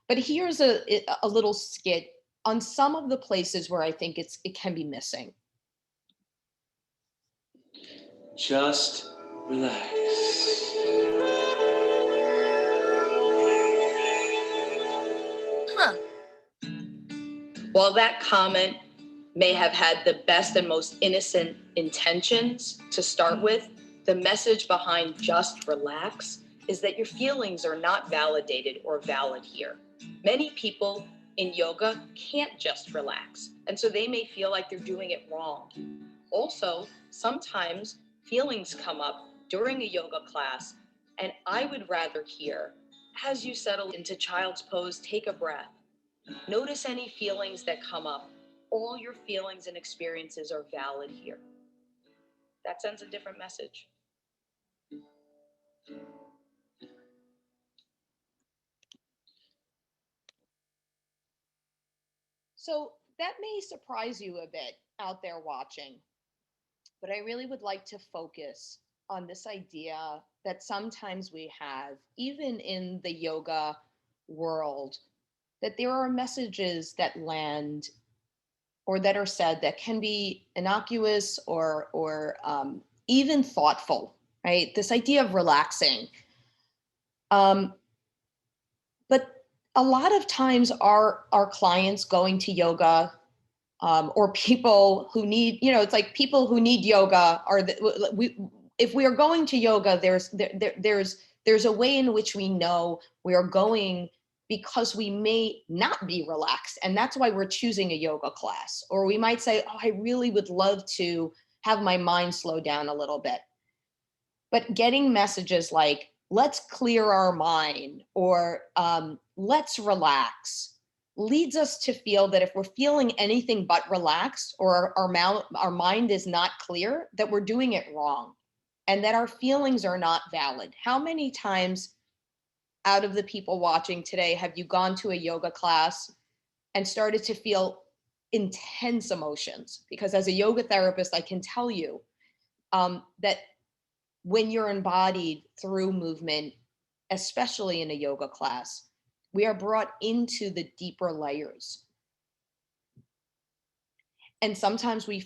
But here's a little skit on some of the places where I think it can be missing. Just relax. Huh. While that comment may have had the best and most innocent intentions to start with, the message behind just relax is that your feelings are not validated or valid here. Many people in yoga can't just relax, and so they may feel like they're doing it wrong. Also, sometimes feelings come up during a yoga class, and I would rather hear, as you settle into child's pose, take a breath. Notice any feelings that come up. All your feelings and experiences are valid here. That sends a different message. So that may surprise you a bit out there watching, but I really would like to focus on this idea that sometimes we have, even in the yoga world, that there are messages that land or that are said that can be innocuous or even thoughtful, right? This idea of relaxing. But a lot of times our clients going to yoga, or people who need, it's like people who need yoga are if we are going to yoga, there's a way in which we know we are going because we may not be relaxed. And that's why we're choosing a yoga class. Or we might say, oh, I really would love to have my mind slow down a little bit. But getting messages like, let's clear our mind, or let's relax, leads us to feel that if we're feeling anything but relaxed, or our mind is not clear, that we're doing it wrong, and that our feelings are not valid. How many times out of the people watching today have you gone to a yoga class and started to feel intense emotions? Because as a yoga therapist, I can tell you that when you're embodied through movement, especially in a yoga class, we are brought into the deeper layers. And sometimes we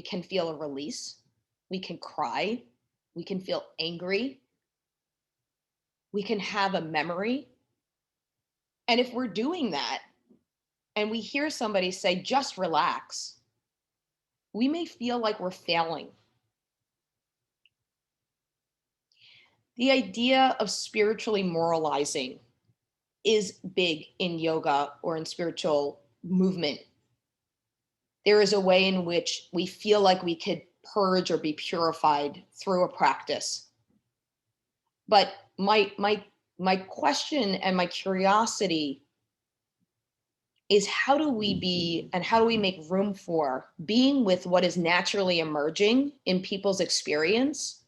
can feel a release, we can cry, we can feel angry, we can have a memory. And if we're doing that and we hear somebody say, just relax, we may feel like we're failing. The idea of spiritually moralizing is big in yoga or in spiritual movement. There is a way in which we feel like we could purge or be purified through a practice. But my question and my curiosity is, how do we be and how do we make room for being with what is naturally emerging in people's experience?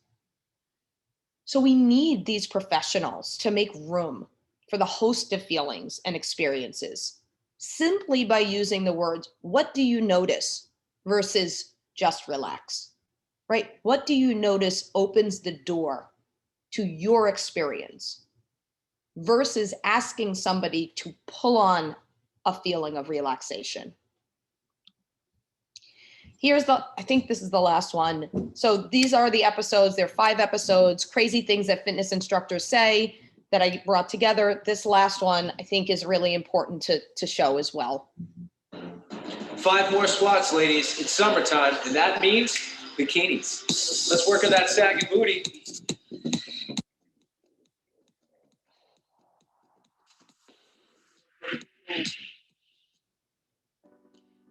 So we need these professionals to make room for the host of feelings and experiences, simply by using the words, what do you notice, versus just relax, right? What do you notice opens the door to your experience, versus asking somebody to pull on a feeling of relaxation. I think this is the last one. So these are the episodes. There are 5 episodes, crazy things that fitness instructors say, that I brought together. This last one, I think, is really important to show as well. 5 more squats, ladies. It's summertime, and that means bikinis. Let's work on that sagging booty.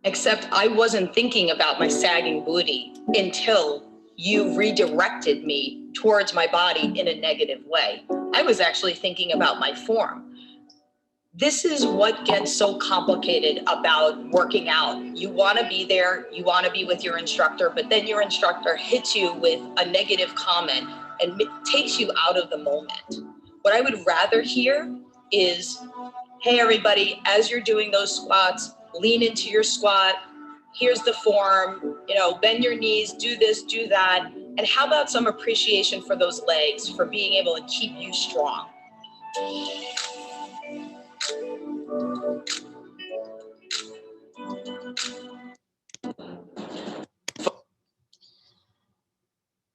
Except I wasn't thinking about my sagging booty until you redirected me towards my body in a negative way. I was actually thinking about my form. This is what gets so complicated about working out. You want to be there, you want to be with your instructor, but then your instructor hits you with a negative comment and takes you out of the moment. What I would rather hear is, hey, everybody, as you're doing those squats, lean into your squat. Here's the form, bend your knees, do this, do that. And how about some appreciation for those legs, for being able to keep you strong?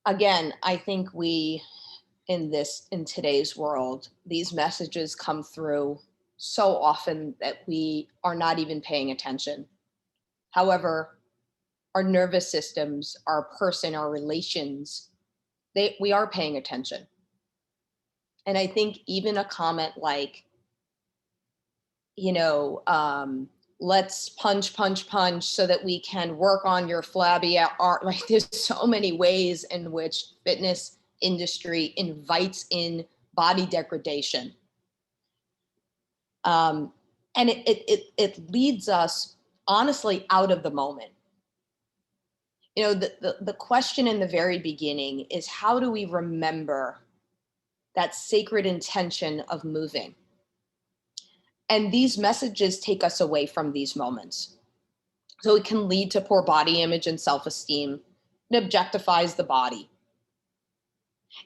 Again, I think in today's world, these messages come through so often that we are not even paying attention. However, our nervous systems, our person, our relations, we are paying attention. And I think even a comment like, let's punch so that we can work on your flabby art. Like, there's so many ways in which fitness industry invites in body degradation. And it leads us honestly out of the moment. The question in the very beginning is, how do we remember that sacred intention of moving? And these messages take us away from these moments. So it can lead to poor body image and self-esteem. It objectifies the body.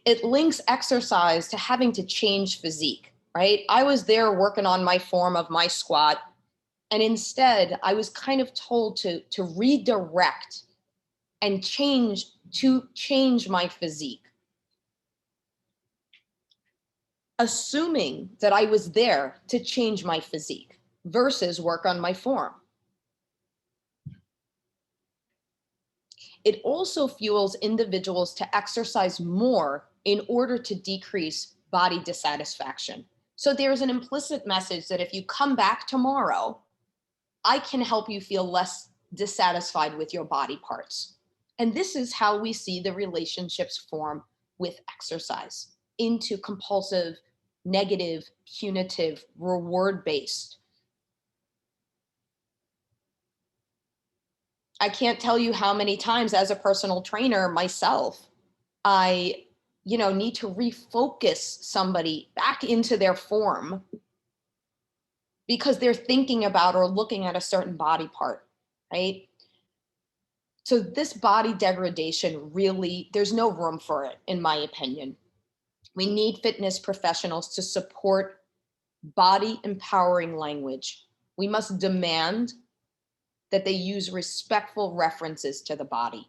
It links exercise to having to change physique, right? I was there working on my form of my squat, and instead I was kind of told to redirect and change my physique, assuming that I was there to change my physique versus work on my form. It also fuels individuals to exercise more in order to decrease body dissatisfaction. So there's an implicit message that if you come back tomorrow, I can help you feel less dissatisfied with your body parts. And this is how we see the relationships form with exercise into compulsive, negative, punitive, reward-based. I can't tell you how many times as a personal trainer myself, I need to refocus somebody back into their form because they're thinking about or looking at a certain body part, right? So this body degradation, really, there's no room for it, in my opinion. We need fitness professionals to support body empowering language. We must demand that they use respectful references to the body.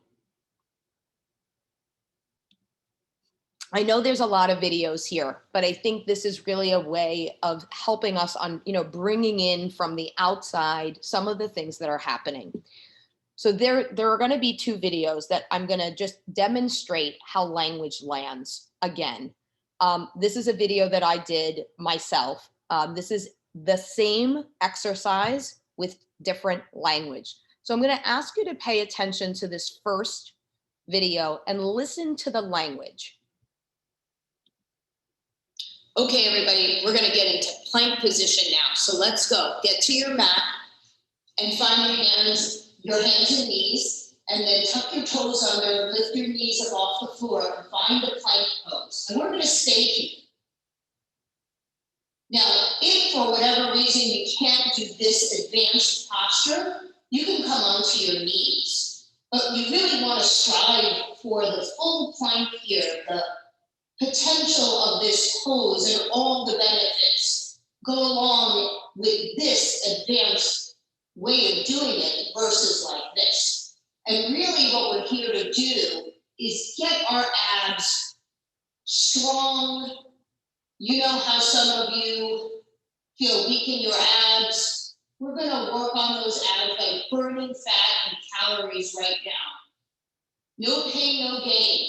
I know there's a lot of videos here, but I think this is really a way of helping us on, bringing in from the outside some of the things that are happening. So there are going to be 2 videos that I'm going to just demonstrate how language lands again. This is a video that I did myself. This is the same exercise with different language. So I'm going to ask you to pay attention to this first video and listen to the language. Okay, everybody, we're gonna get into plank position now. So let's go. Get to your mat and find your hands and knees, and then tuck your toes under, lift your knees up off the floor, and find the plank pose. And we're gonna stay here. Now, if for whatever reason you can't do this advanced posture, you can come onto your knees. But you really want to strive for the full plank here, the potential of this pose and all the benefits go along with this advanced way of doing it versus like this. And really what we're here to do is get our abs strong. You know how some of you feel weak in your abs. We're going to work on those abs by burning fat and calories right now. No pain, no gain.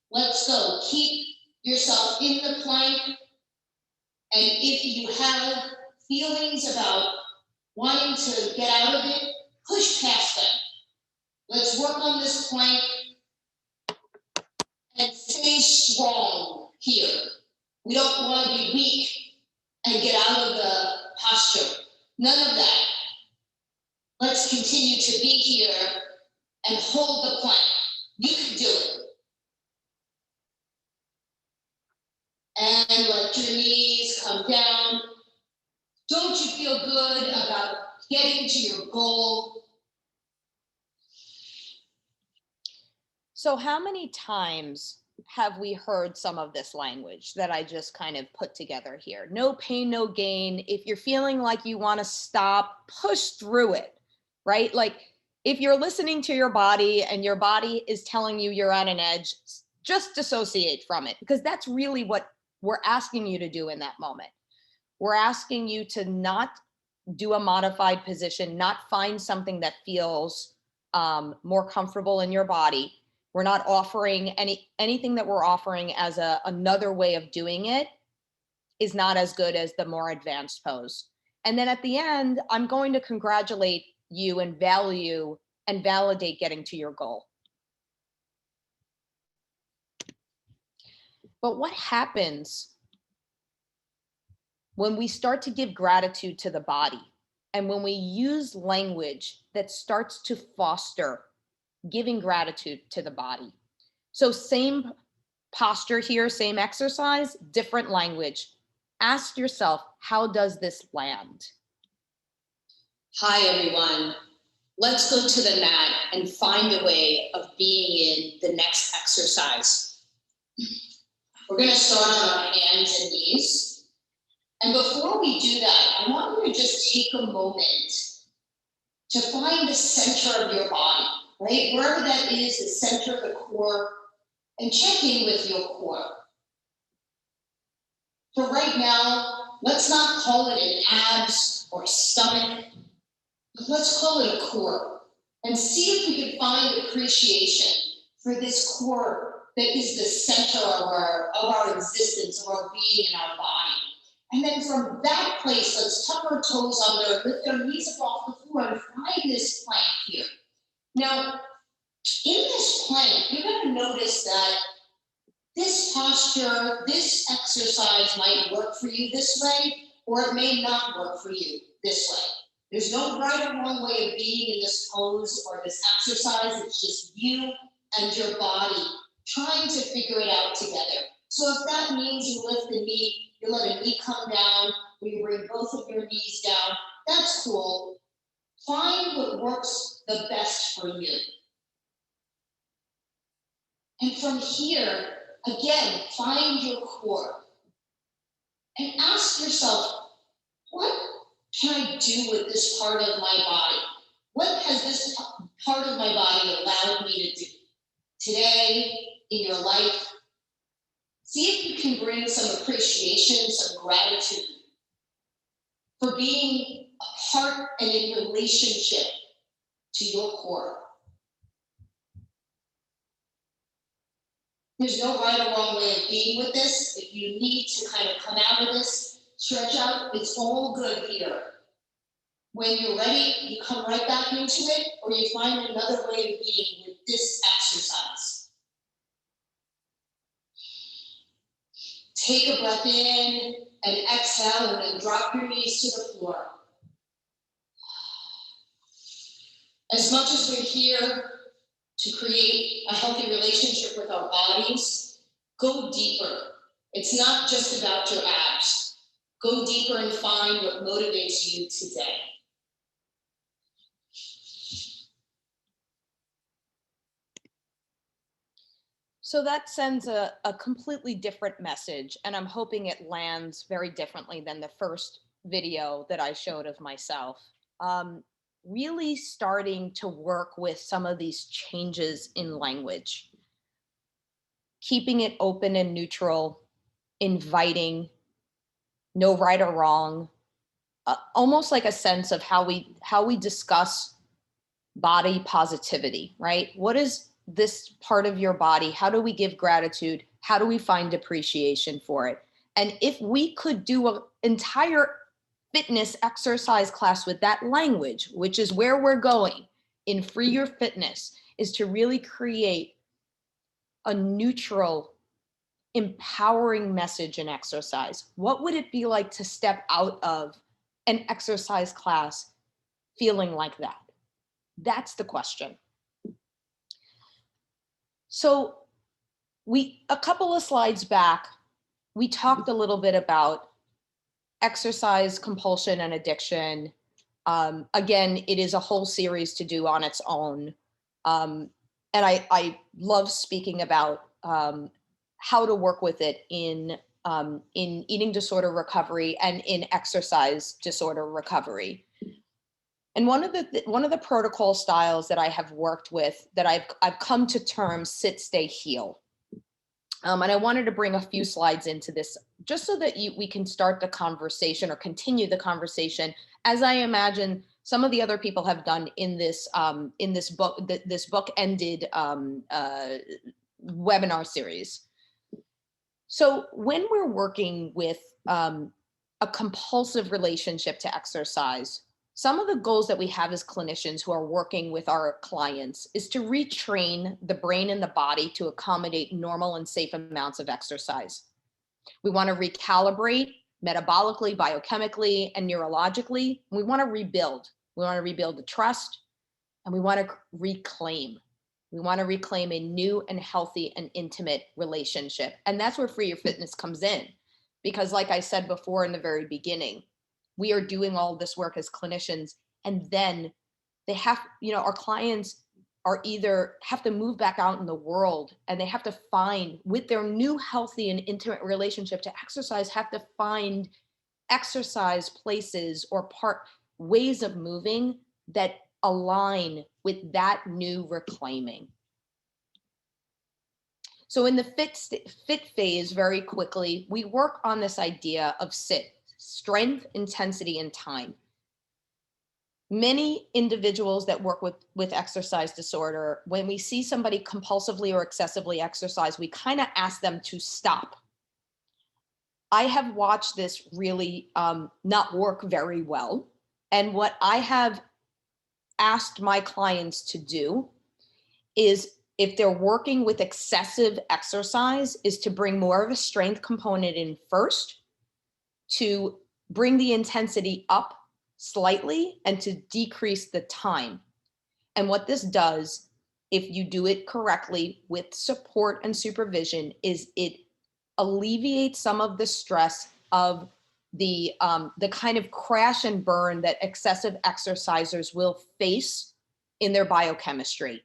Let's go. Keep yourself in the plank. And if you have feelings about wanting to get out of it, push past them. Let's work on this plank and stay strong here. We don't want to be weak and get out of the posture. None of that. Let's continue to be here and hold the plank. You can do it. And let your knees come down. Don't you feel good about getting to your goal? So how many times have we heard some of this language that I just kind of put together here? No pain, no gain. If you're feeling like you want to stop, push through it, right? Like if you're listening to your body and your body is telling you you're on an edge, just dissociate from it, because that's really what we're asking you to do in that moment. We're asking you to not do a modified position, not find something that feels more comfortable in your body. We're not offering anything that we're offering as another way of doing it is not as good as the more advanced pose. And then at the end, I'm going to congratulate you and value and validate getting to your goal. But what happens when we start to give gratitude to the body and when we use language that starts to foster giving gratitude to the body? So same posture here, same exercise, different language. Ask yourself, how does this land? Hi, everyone. Let's go to the mat and find a way of being in the next exercise. We're going to start on our hands and knees. And before we do that, I want you to just take a moment to find the center of your body, right? Wherever that is, the center of the core, and check in with your core. For right now, let's not call it an abs or stomach, but let's call it a core. And see if we can find appreciation for this core that is the center of our existence, of our being in our body. And then from that place, let's tuck our toes under, lift our knees up off the floor, and find this plank here. Now, in this plank, you're going to notice that this posture, this exercise might work for you this way, or it may not work for you this way. There's no right or wrong way of being in this pose or this exercise. It's just you and your body trying to figure it out together. So if that means you lift the knee, you let a knee come down, or you bring both of your knees down, that's cool. Find what works the best for you. And from here, again, find your core. And ask yourself, what can I do with this part of my body? What has this part of my body allowed me to do today in your life? See if you can bring some appreciation, some gratitude for being a part and in relationship to your core. There's no right or wrong way of being with this. If you need to kind of come out of this, stretch out, it's all good here. When you're ready, you come right back into it, or you find another way of being with this exercise. Take a breath in and exhale, and then drop your knees to the floor. As much as we're here to create a healthy relationship with our bodies, go deeper. It's not just about your abs. Go deeper and find what motivates you today. So that sends a completely different message, and I'm hoping it lands very differently than the first video that I showed of myself. Really starting to work with some of these changes in language, keeping it open and neutral, inviting, no right or wrong, almost like a sense of how we discuss body positivity, right? What is this part of your body? How do we give gratitude? How do we find appreciation for it? And if we could do an entire fitness exercise class with that language, which is where we're going in Free Your Fitness, is to really create a neutral, empowering message in exercise. What would it be like to step out of an exercise class feeling like that? That's the question. So a couple of slides back, we talked a little bit about exercise, compulsion, and addiction. Again, it is a whole series to do on its own. And I love speaking about how to work with it in eating disorder recovery and in exercise disorder recovery. And one of the protocol styles that I have worked with, that I've come to terms, sit, stay, heal. And I wanted to bring a few slides into this just so that we can start the conversation or continue the conversation, as I imagine some of the other people have done in this book, this book-ended webinar series. So when we're working with a compulsive relationship to exercise, some of the goals that we have as clinicians who are working with our clients is to retrain the brain and the body to accommodate normal and safe amounts of exercise. We want to recalibrate metabolically, biochemically, and neurologically. We want to rebuild. We want to rebuild the trust, and we want to reclaim. We want to reclaim a new and healthy and intimate relationship. And that's where Free Your Fitness comes in. Because like I said before in the very beginning, we are doing all this work as clinicians, and then they have, our clients are either have to move back out in the world, and they have to find, with their new healthy and intimate relationship to exercise, have to find exercise places or ways of moving that align with that new reclaiming. So in the fit phase, very quickly, we work on this idea of sit, strength, intensity, and time. Many individuals that work with exercise disorder, when we see somebody compulsively or excessively exercise, we kind of ask them to stop. I have watched this really not work very well. And what I have asked my clients to do is, if they're working with excessive exercise, is to bring more of a strength component in first, to bring the intensity up slightly, and to decrease the time. And what this does, if you do it correctly with support and supervision, is it alleviates some of the stress of the kind of crash and burn that excessive exercisers will face in their biochemistry.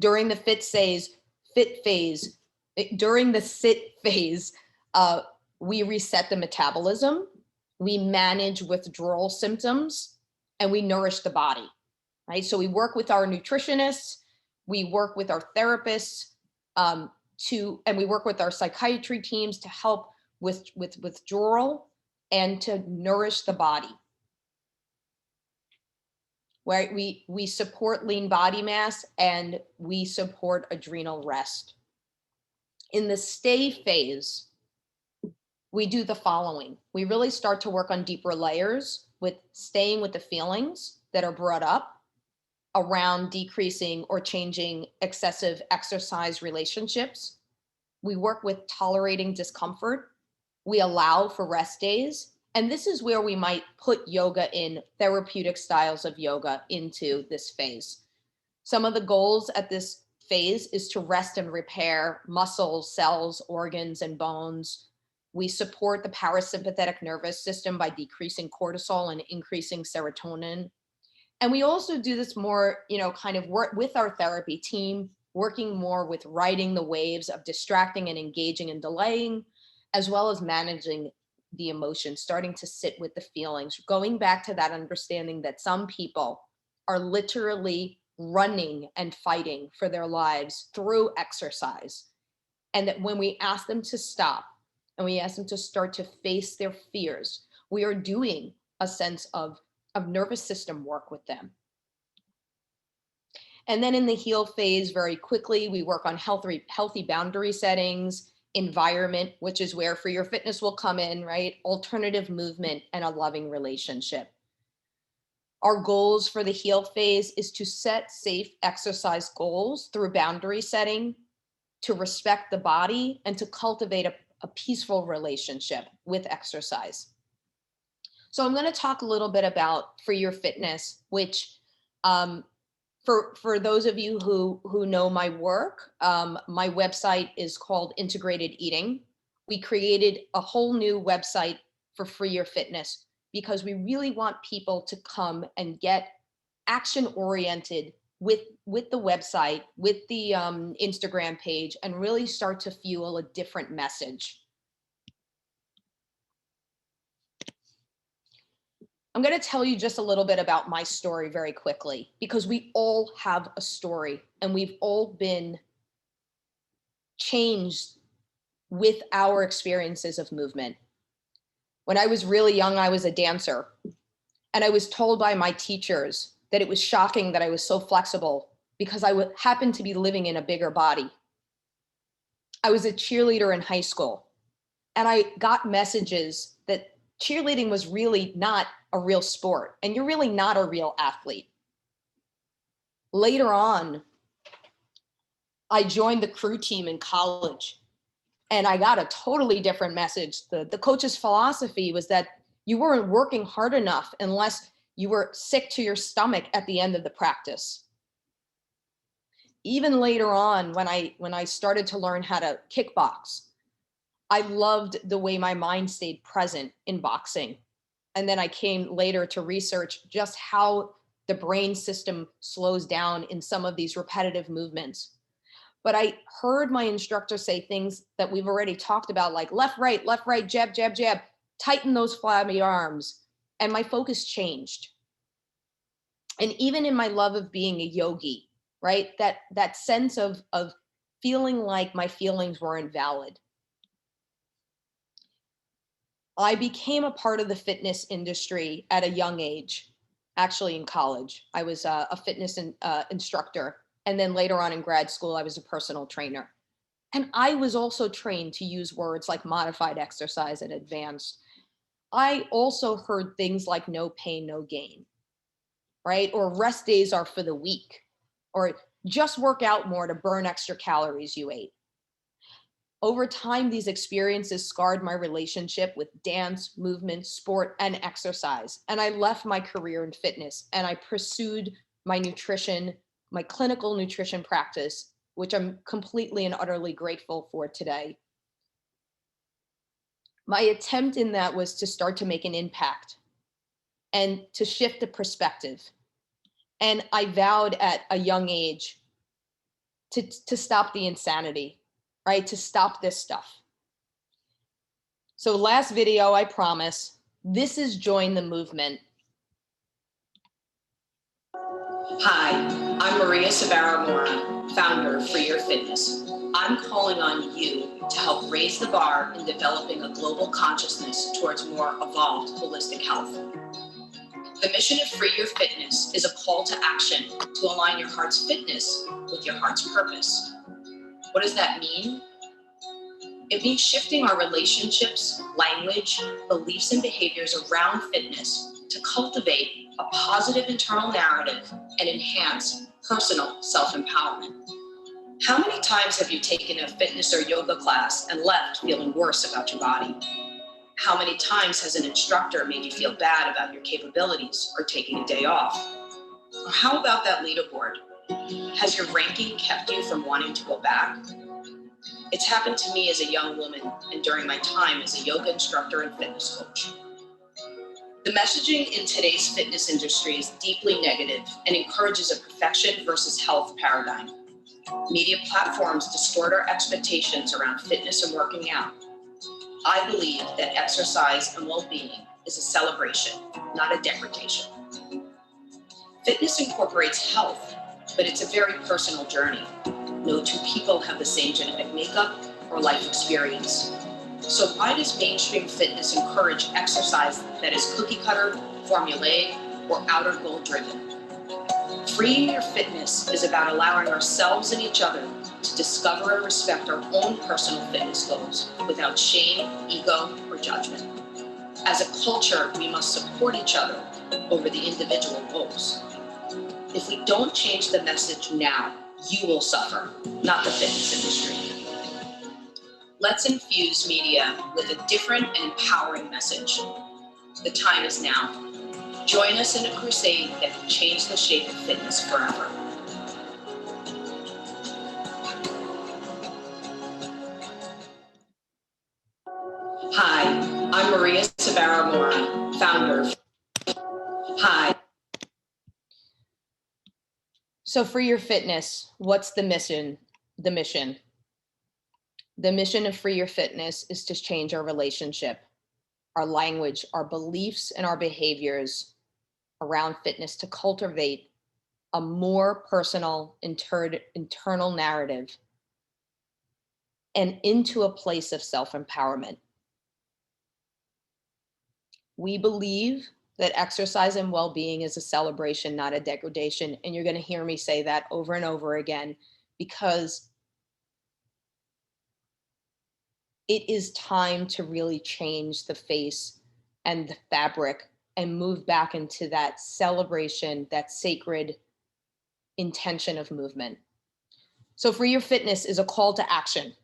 During the sit phase, we reset the metabolism, we manage withdrawal symptoms, and we nourish the body, right? So we work with our nutritionists, we work with our therapists, and we work with our psychiatry teams to help with withdrawal and to nourish the body. Right? We support lean body mass, and we support adrenal rest. In the stay phase, we do the following. We really start to work on deeper layers with staying with the feelings that are brought up around decreasing or changing excessive exercise relationships. We work with tolerating discomfort. We allow for rest days. And this is where we might put yoga in, therapeutic styles of yoga into this phase. Some of the goals at this phase is to rest and repair muscles, cells, organs, and bones. We support the parasympathetic nervous system by decreasing cortisol and increasing serotonin. And we also do this more, kind of work with our therapy team, working more with riding the waves of distracting and engaging and delaying, as well as managing the emotions, starting to sit with the feelings, going back to that understanding that some people are literally running and fighting for their lives through exercise. And that when we ask them to stop and we ask them to start to face their fears, we are doing a sense of nervous system work with them. And then in the heal phase, very quickly, we work on healthy boundary settings, environment, which is where For Your Fitness will come in, right? Alternative movement and a loving relationship. Our goals for the heal phase is to set safe exercise goals through boundary setting, to respect the body, and to cultivate a peaceful relationship with exercise. So I'm going to talk a little bit about For Your Fitness, which for those of you who know my work, my website is called Integrated Eating. We created a whole new website for Your Fitness because we really want people to come and get action-oriented with the website, with the Instagram page, and really start to fuel a different message. I'm going to tell you just a little bit about my story very quickly, because we all have a story and we've all been changed with our experiences of movement. When I was really young, I was a dancer, and I was told by my teachers that it was shocking that I was so flexible because I happened to be living in a bigger body. I was a cheerleader in high school, and I got messages that cheerleading was really not a real sport, and you're really not a real athlete. Later on, I joined the crew team in college, and I got a totally different message. The coach's philosophy was that you weren't working hard enough unless you were sick to your stomach at the end of the practice. Even later on, when I started to learn how to kickbox, I loved the way my mind stayed present in boxing. And then I came later to research just how the brain system slows down in some of these repetitive movements. But I heard my instructor say things that we've already talked about, like left, right, jab, jab, jab, tighten those flabby arms. And my focus changed. And even in my love of being a yogi, right? That sense of feeling like my feelings were invalid. I became a part of the fitness industry at a young age, actually in college. I was a fitness instructor. And then later on in grad school, I was a personal trainer. And I was also trained to use words like modified exercise and advanced. I also heard things like no pain, no gain, right? Or rest days are for the weak, or just work out more to burn extra calories you ate. Over time, these experiences scarred my relationship with dance, movement, sport, and exercise. And I left my career in fitness and I pursued my nutrition, my clinical nutrition practice, which I'm completely and utterly grateful for today. My attempt in that was to start to make an impact and to shift the perspective. And I vowed at a young age to stop the insanity, right? To stop this stuff. So last video, I promise, this is Join the Movement. Hi, I'm Maria Sorbara Mora, founder of For Your Fitness. I'm calling on you to help raise the bar in developing a global consciousness towards more evolved holistic health. The mission of For Your Fitness is a call to action to align your heart's fitness with your heart's purpose. What does that mean? It means shifting our relationships, language, beliefs, and behaviors around fitness to cultivate a positive internal narrative and enhance personal self-empowerment. How many times have you taken a fitness or yoga class and left feeling worse about your body? How many times has an instructor made you feel bad about your capabilities or taking a day off? Or how about that leaderboard? Has your ranking kept you from wanting to go back? It's happened to me as a young woman and during my time as a yoga instructor and fitness coach. The messaging in today's fitness industry is deeply negative and encourages a perfection versus health paradigm. Media platforms distort our expectations around fitness and working out. I believe that exercise and well-being is a celebration, not a degradation. Fitness incorporates health, but it's a very personal journey. No two people have the same genetic makeup or life experience. So why does mainstream fitness encourage exercise that is cookie cutter, formulaic, or outer goal driven? Freeing your fitness is about allowing ourselves and each other to discover and respect our own personal fitness goals without shame, ego, or judgment. As a culture, we must support each other over the individual goals. If we don't change the message now, you will suffer, not the fitness industry. Let's infuse media with a different and empowering message. The time is now. Join us in a crusade that can change the shape of fitness forever. Hi, I'm Maria Sorbara Mora, founder. Hi. So for your fitness, what's the mission? The mission of Free Your Fitness is to change our relationship, our language, our beliefs, and our behaviors around fitness to cultivate a more personal, internal narrative and into a place of self-empowerment. We believe that exercise and well-being is a celebration, not a degradation. And you're going to hear me say that over and over again, because it is time to really change the face and the fabric and move back into that celebration, that sacred intention of movement. So Free Your Fitness is a call to action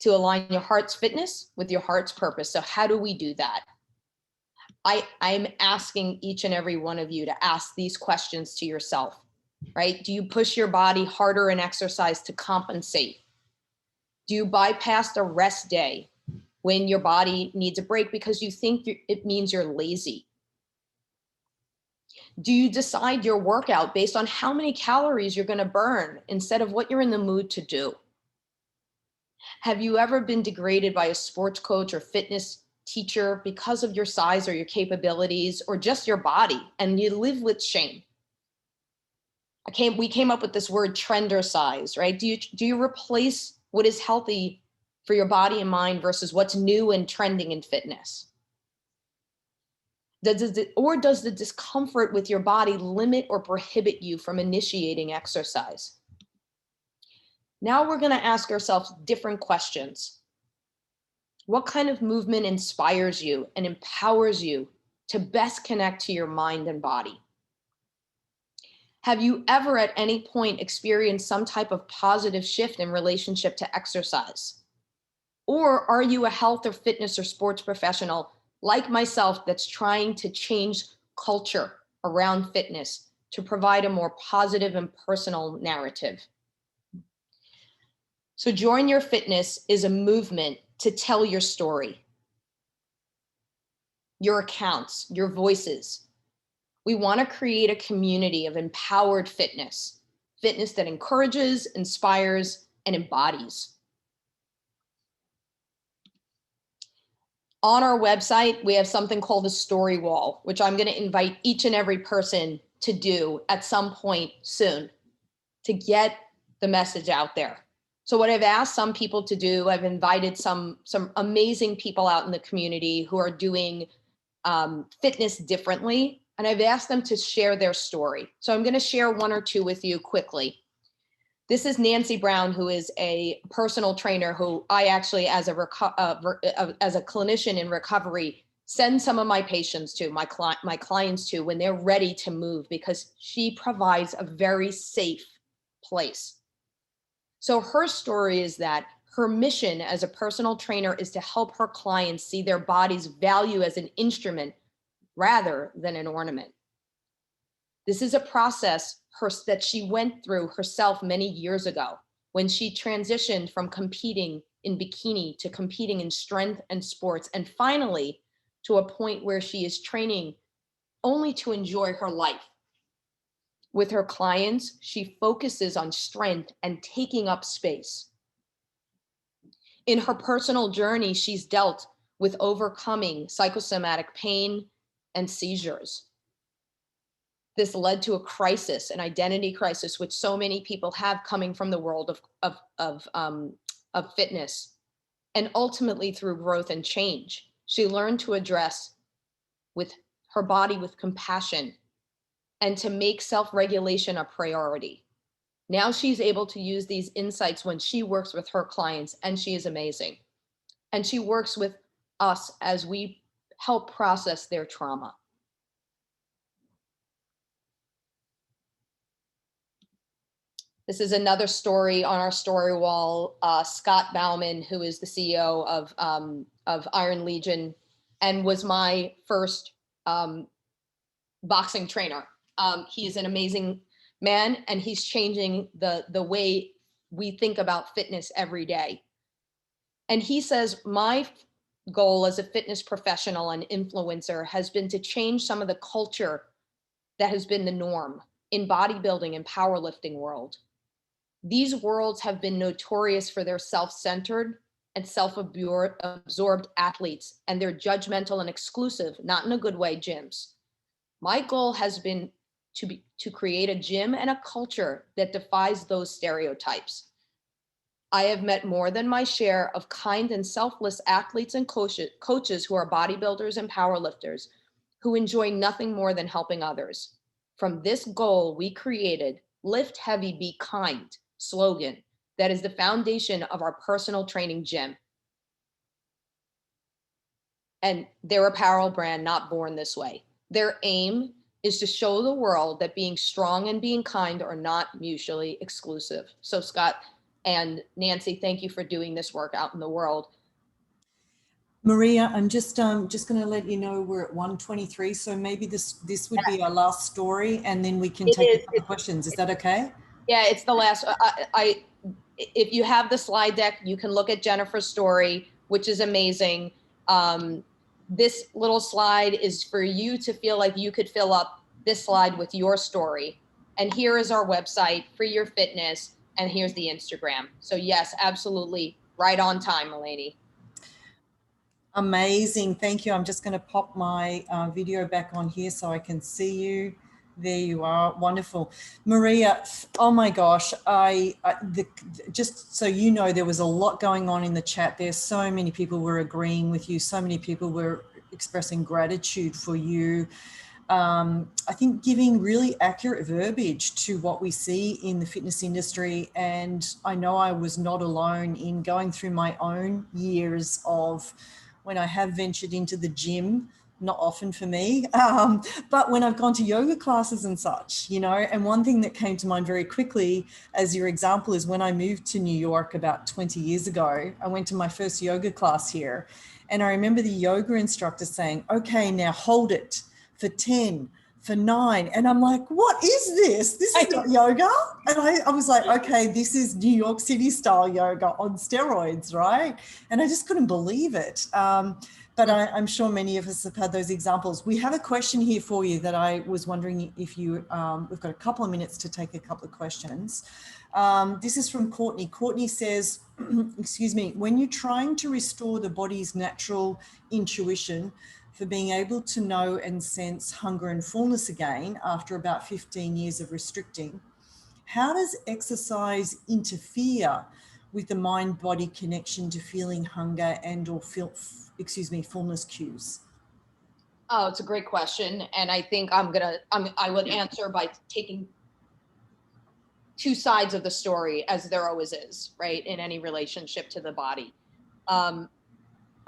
to align your heart's fitness with your heart's purpose. So how do we do that? I'm asking each and every one of you to ask these questions to yourself, right? Do you push your body harder in exercise to compensate? Do you bypass the rest day when your body needs a break because you think it means you're lazy? Do you decide your workout based on how many calories you're going to burn instead of what you're in the mood to do? Have you ever been degraded by a sports coach or fitness teacher because of your size or your capabilities or just your body, and you live with shame? We came up with this word trender size, right? Do you replace what is healthy for your body and mind versus what's new and trending in fitness? Does the discomfort with your body limit or prohibit you from initiating exercise? Now we're going to ask ourselves different questions. What kind of movement inspires you and empowers you to best connect to your mind and body? Have you ever at any point experienced some type of positive shift in relationship to exercise? Or are you a health or fitness or sports professional like myself that's trying to change culture around fitness to provide a more positive and personal narrative? So Join Your Fitness is a movement to tell your story, your accounts, your voices. We want to create a community of empowered fitness that encourages, inspires, and embodies. On our website, we have something called a story wall, which I'm going to invite each and every person to do at some point soon to get the message out there. So what I've asked some people to do, I've invited some amazing people out in the community who are doing fitness differently, and I've asked them to share their story. So I'm going to share one or two with you quickly. This is Nancy Brown, who is a personal trainer who I actually, as a clinician in recovery, send some of my patients to, my clients to, when they're ready to move, because she provides a very safe place. So her story is that her mission as a personal trainer is to help her clients see their body's value as an instrument rather than an ornament. This is a process that she went through herself many years ago when she transitioned from competing in bikini to competing in strength and sports, and finally to a point where she is training only to enjoy her life. With her clients, she focuses on strength and taking up space. In her personal journey, she's dealt with overcoming psychosomatic pain and seizures. This led to a crisis, an identity crisis, which so many people have coming from the world of fitness. And ultimately, through growth and change, she learned to address with her body with compassion and to make self-regulation a priority. Now she's able to use these insights when she works with her clients, and she is amazing. And she works with us as we help process their trauma. This is another story on our story wall. Scott Bauman, who is the CEO of Iron Legion and was my first boxing trainer. He is an amazing man, and he's changing the way we think about fitness every day. And he says, my goal as a fitness professional and influencer has been to change some of the culture that has been the norm in bodybuilding and powerlifting world. These worlds have been notorious for their self-centered and self-absorbed athletes and their judgmental and exclusive, not in a good way, gyms. My goal has been to create a gym and a culture that defies those stereotypes. I have met more than my share of kind and selfless athletes and coaches who are bodybuilders and powerlifters who enjoy nothing more than helping others. From this goal, we created Lift Heavy, Be Kind slogan that is the foundation of our personal training gym. And they're a apparel brand not born this way. Their aim is to show the world that being strong and being kind are not mutually exclusive. So Scott and Nancy, thank you for doing this work out in the world. Maria, I'm just going to let you know we're at 1:23, so maybe this would be our last story, and then we can take a couple of questions. Is that okay? Yeah, it's the last. If you have the slide deck, you can look at Jennifer's story, which is amazing. This little slide is for you to feel like you could fill up this slide with your story. And here is our website, Free Your Fitness, and here's the Instagram. So yes, absolutely, right on time, Melanie. Amazing, thank you. I'm just going to pop my video back on here so I can see you. There you are, wonderful. Maria, oh my gosh, just so you know, there was a lot going on in the chat. There's so many people were agreeing with you. So many people were expressing gratitude for you. I think giving really accurate verbiage to what we see in the fitness industry. And I know I was not alone in going through my own years of when I have ventured into the gym, not often for me, but when I've gone to yoga classes and such, you know. And one thing that came to mind very quickly as your example is when I moved to New York about 20 years ago, I went to my first yoga class here. And I remember the yoga instructor saying, okay, now hold it for 10, for 9. And I'm like, what is this? This is not yoga. And I was like, okay, this is New York City style yoga on steroids, right? And I just couldn't believe it. But I'm sure many of us have had those examples. We have a question here for you that I was wondering if you, we've got a couple of minutes to take a couple of questions. This is from Courtney. Courtney says, excuse me, when you're trying to restore the body's natural intuition for being able to know and sense hunger and fullness again after about 15 years of restricting, how does exercise interfere with the mind-body connection to feeling hunger and or fullness cues? Oh, it's a great question. And I think I would answer by taking two sides of the story, as there always is, right? In any relationship to the body.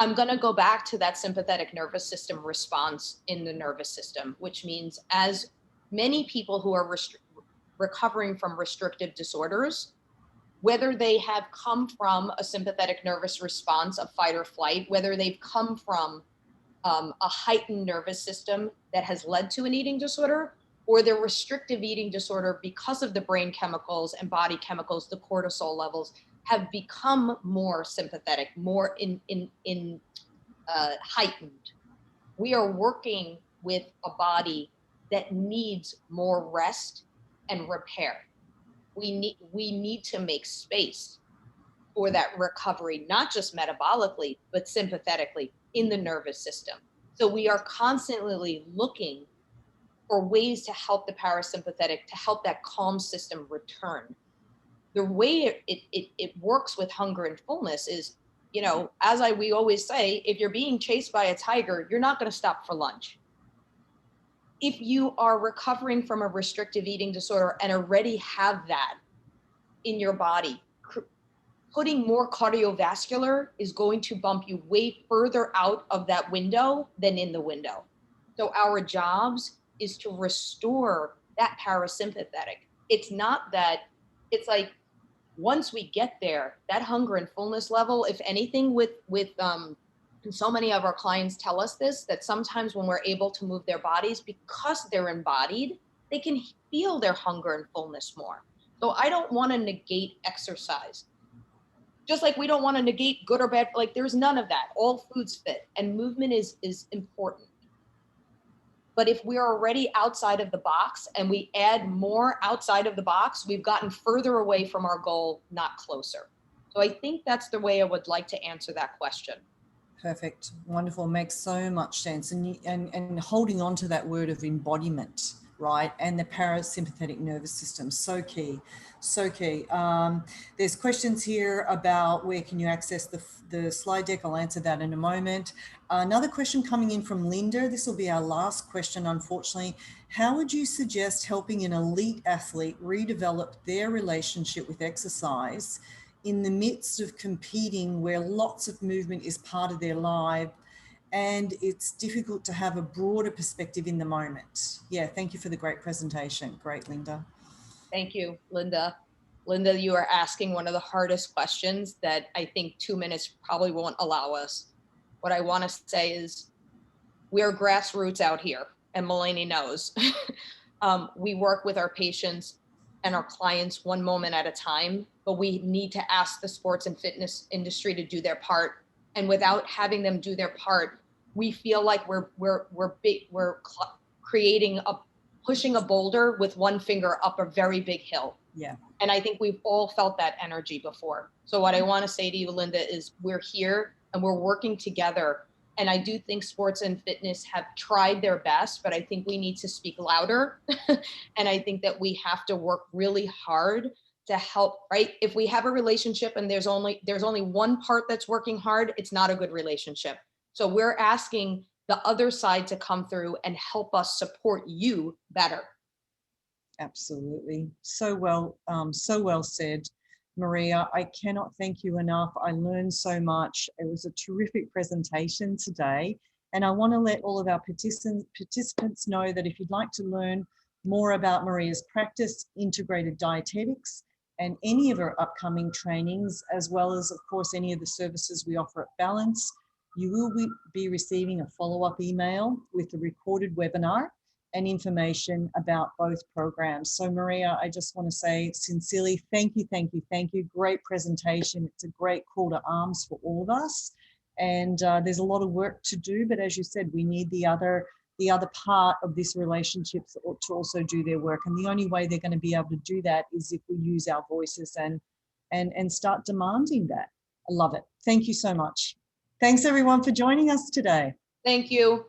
I'm going to go back to that sympathetic nervous system response in the nervous system, which means as many people who are recovering from restrictive disorders, whether they have come from a sympathetic nervous response of fight or flight, whether they've come from a heightened nervous system that has led to an eating disorder, or their restrictive eating disorder because of the brain chemicals and body chemicals, the cortisol levels have become more sympathetic, more heightened. We are working with a body that needs more rest and repair. We need to make space for that recovery, not just metabolically, but sympathetically in the nervous system. So we are constantly looking for ways to help the parasympathetic, to help that calm system return. The way it works with hunger and fullness is, you know, as we always say, if you're being chased by a tiger, you're not going to stop for lunch. If you are recovering from a restrictive eating disorder and already have that in your body, putting more cardiovascular is going to bump you way further out of that window than in the window. So our jobs is to restore that parasympathetic. It's not that, it's like, once we get there, that hunger and fullness level, if anything, with so many of our clients tell us this, that sometimes when we're able to move their bodies, because they're embodied, they can feel their hunger and fullness more. So I don't want to negate exercise. Just like we don't want to negate good or bad, like there's none of that. All foods fit, and movement is important. But if we're already outside of the box and we add more outside of the box, we've gotten further away from our goal, not closer. So I think that's the way I would like to answer that question. Perfect. Wonderful. Makes so much sense. And holding on to that word of embodiment, right? And the parasympathetic nervous system. So key. So key. There's questions here about where can you access the slide deck. I'll answer that in a moment. Another question coming in from Linda. This will be our last question, unfortunately. How would you suggest helping an elite athlete redevelop their relationship with exercise in the midst of competing, where lots of movement is part of their life and it's difficult to have a broader perspective in the moment? Yeah, thank you for the great presentation. Great, Linda. Thank you, Linda. Linda, you are asking one of the hardest questions that I think 2 minutes probably won't allow us. What I want to say is we're grassroots out here, and Mulaney knows. We work with our patients and our clients one moment at a time, but we need to ask the sports and fitness industry to do their part. And without having them do their part, we feel like we're pushing a boulder with one finger up a very big hill. Yeah. And I think we've all felt that energy before. So what I want to say to you, Linda, is we're here and we're working together. And I do think sports and fitness have tried their best, but I think we need to speak louder. And I think that we have to work really hard to help, right? If we have a relationship and there's only one part that's working hard, it's not a good relationship. So we're asking the other side to come through and help us support you better. Absolutely. So well said, Maria. I cannot thank you enough. I learned so much. It was a terrific presentation today. And I want to let all of our participants know that if you'd like to learn more about Maria's practice, integrated dietetics, and any of her upcoming trainings, as well as, of course, any of the services we offer at Balance, you will be receiving a follow-up email with the recorded webinar and information about both programs. So Maria, I just want to say sincerely, thank you, thank you, thank you. Great presentation. It's a great call to arms for all of us. And there's a lot of work to do, but as you said, we need the other part of this relationship to also do their work. And the only way they're going to be able to do that is if we use our voices and start demanding that. I love it. Thank you so much. Thanks everyone for joining us today. Thank you.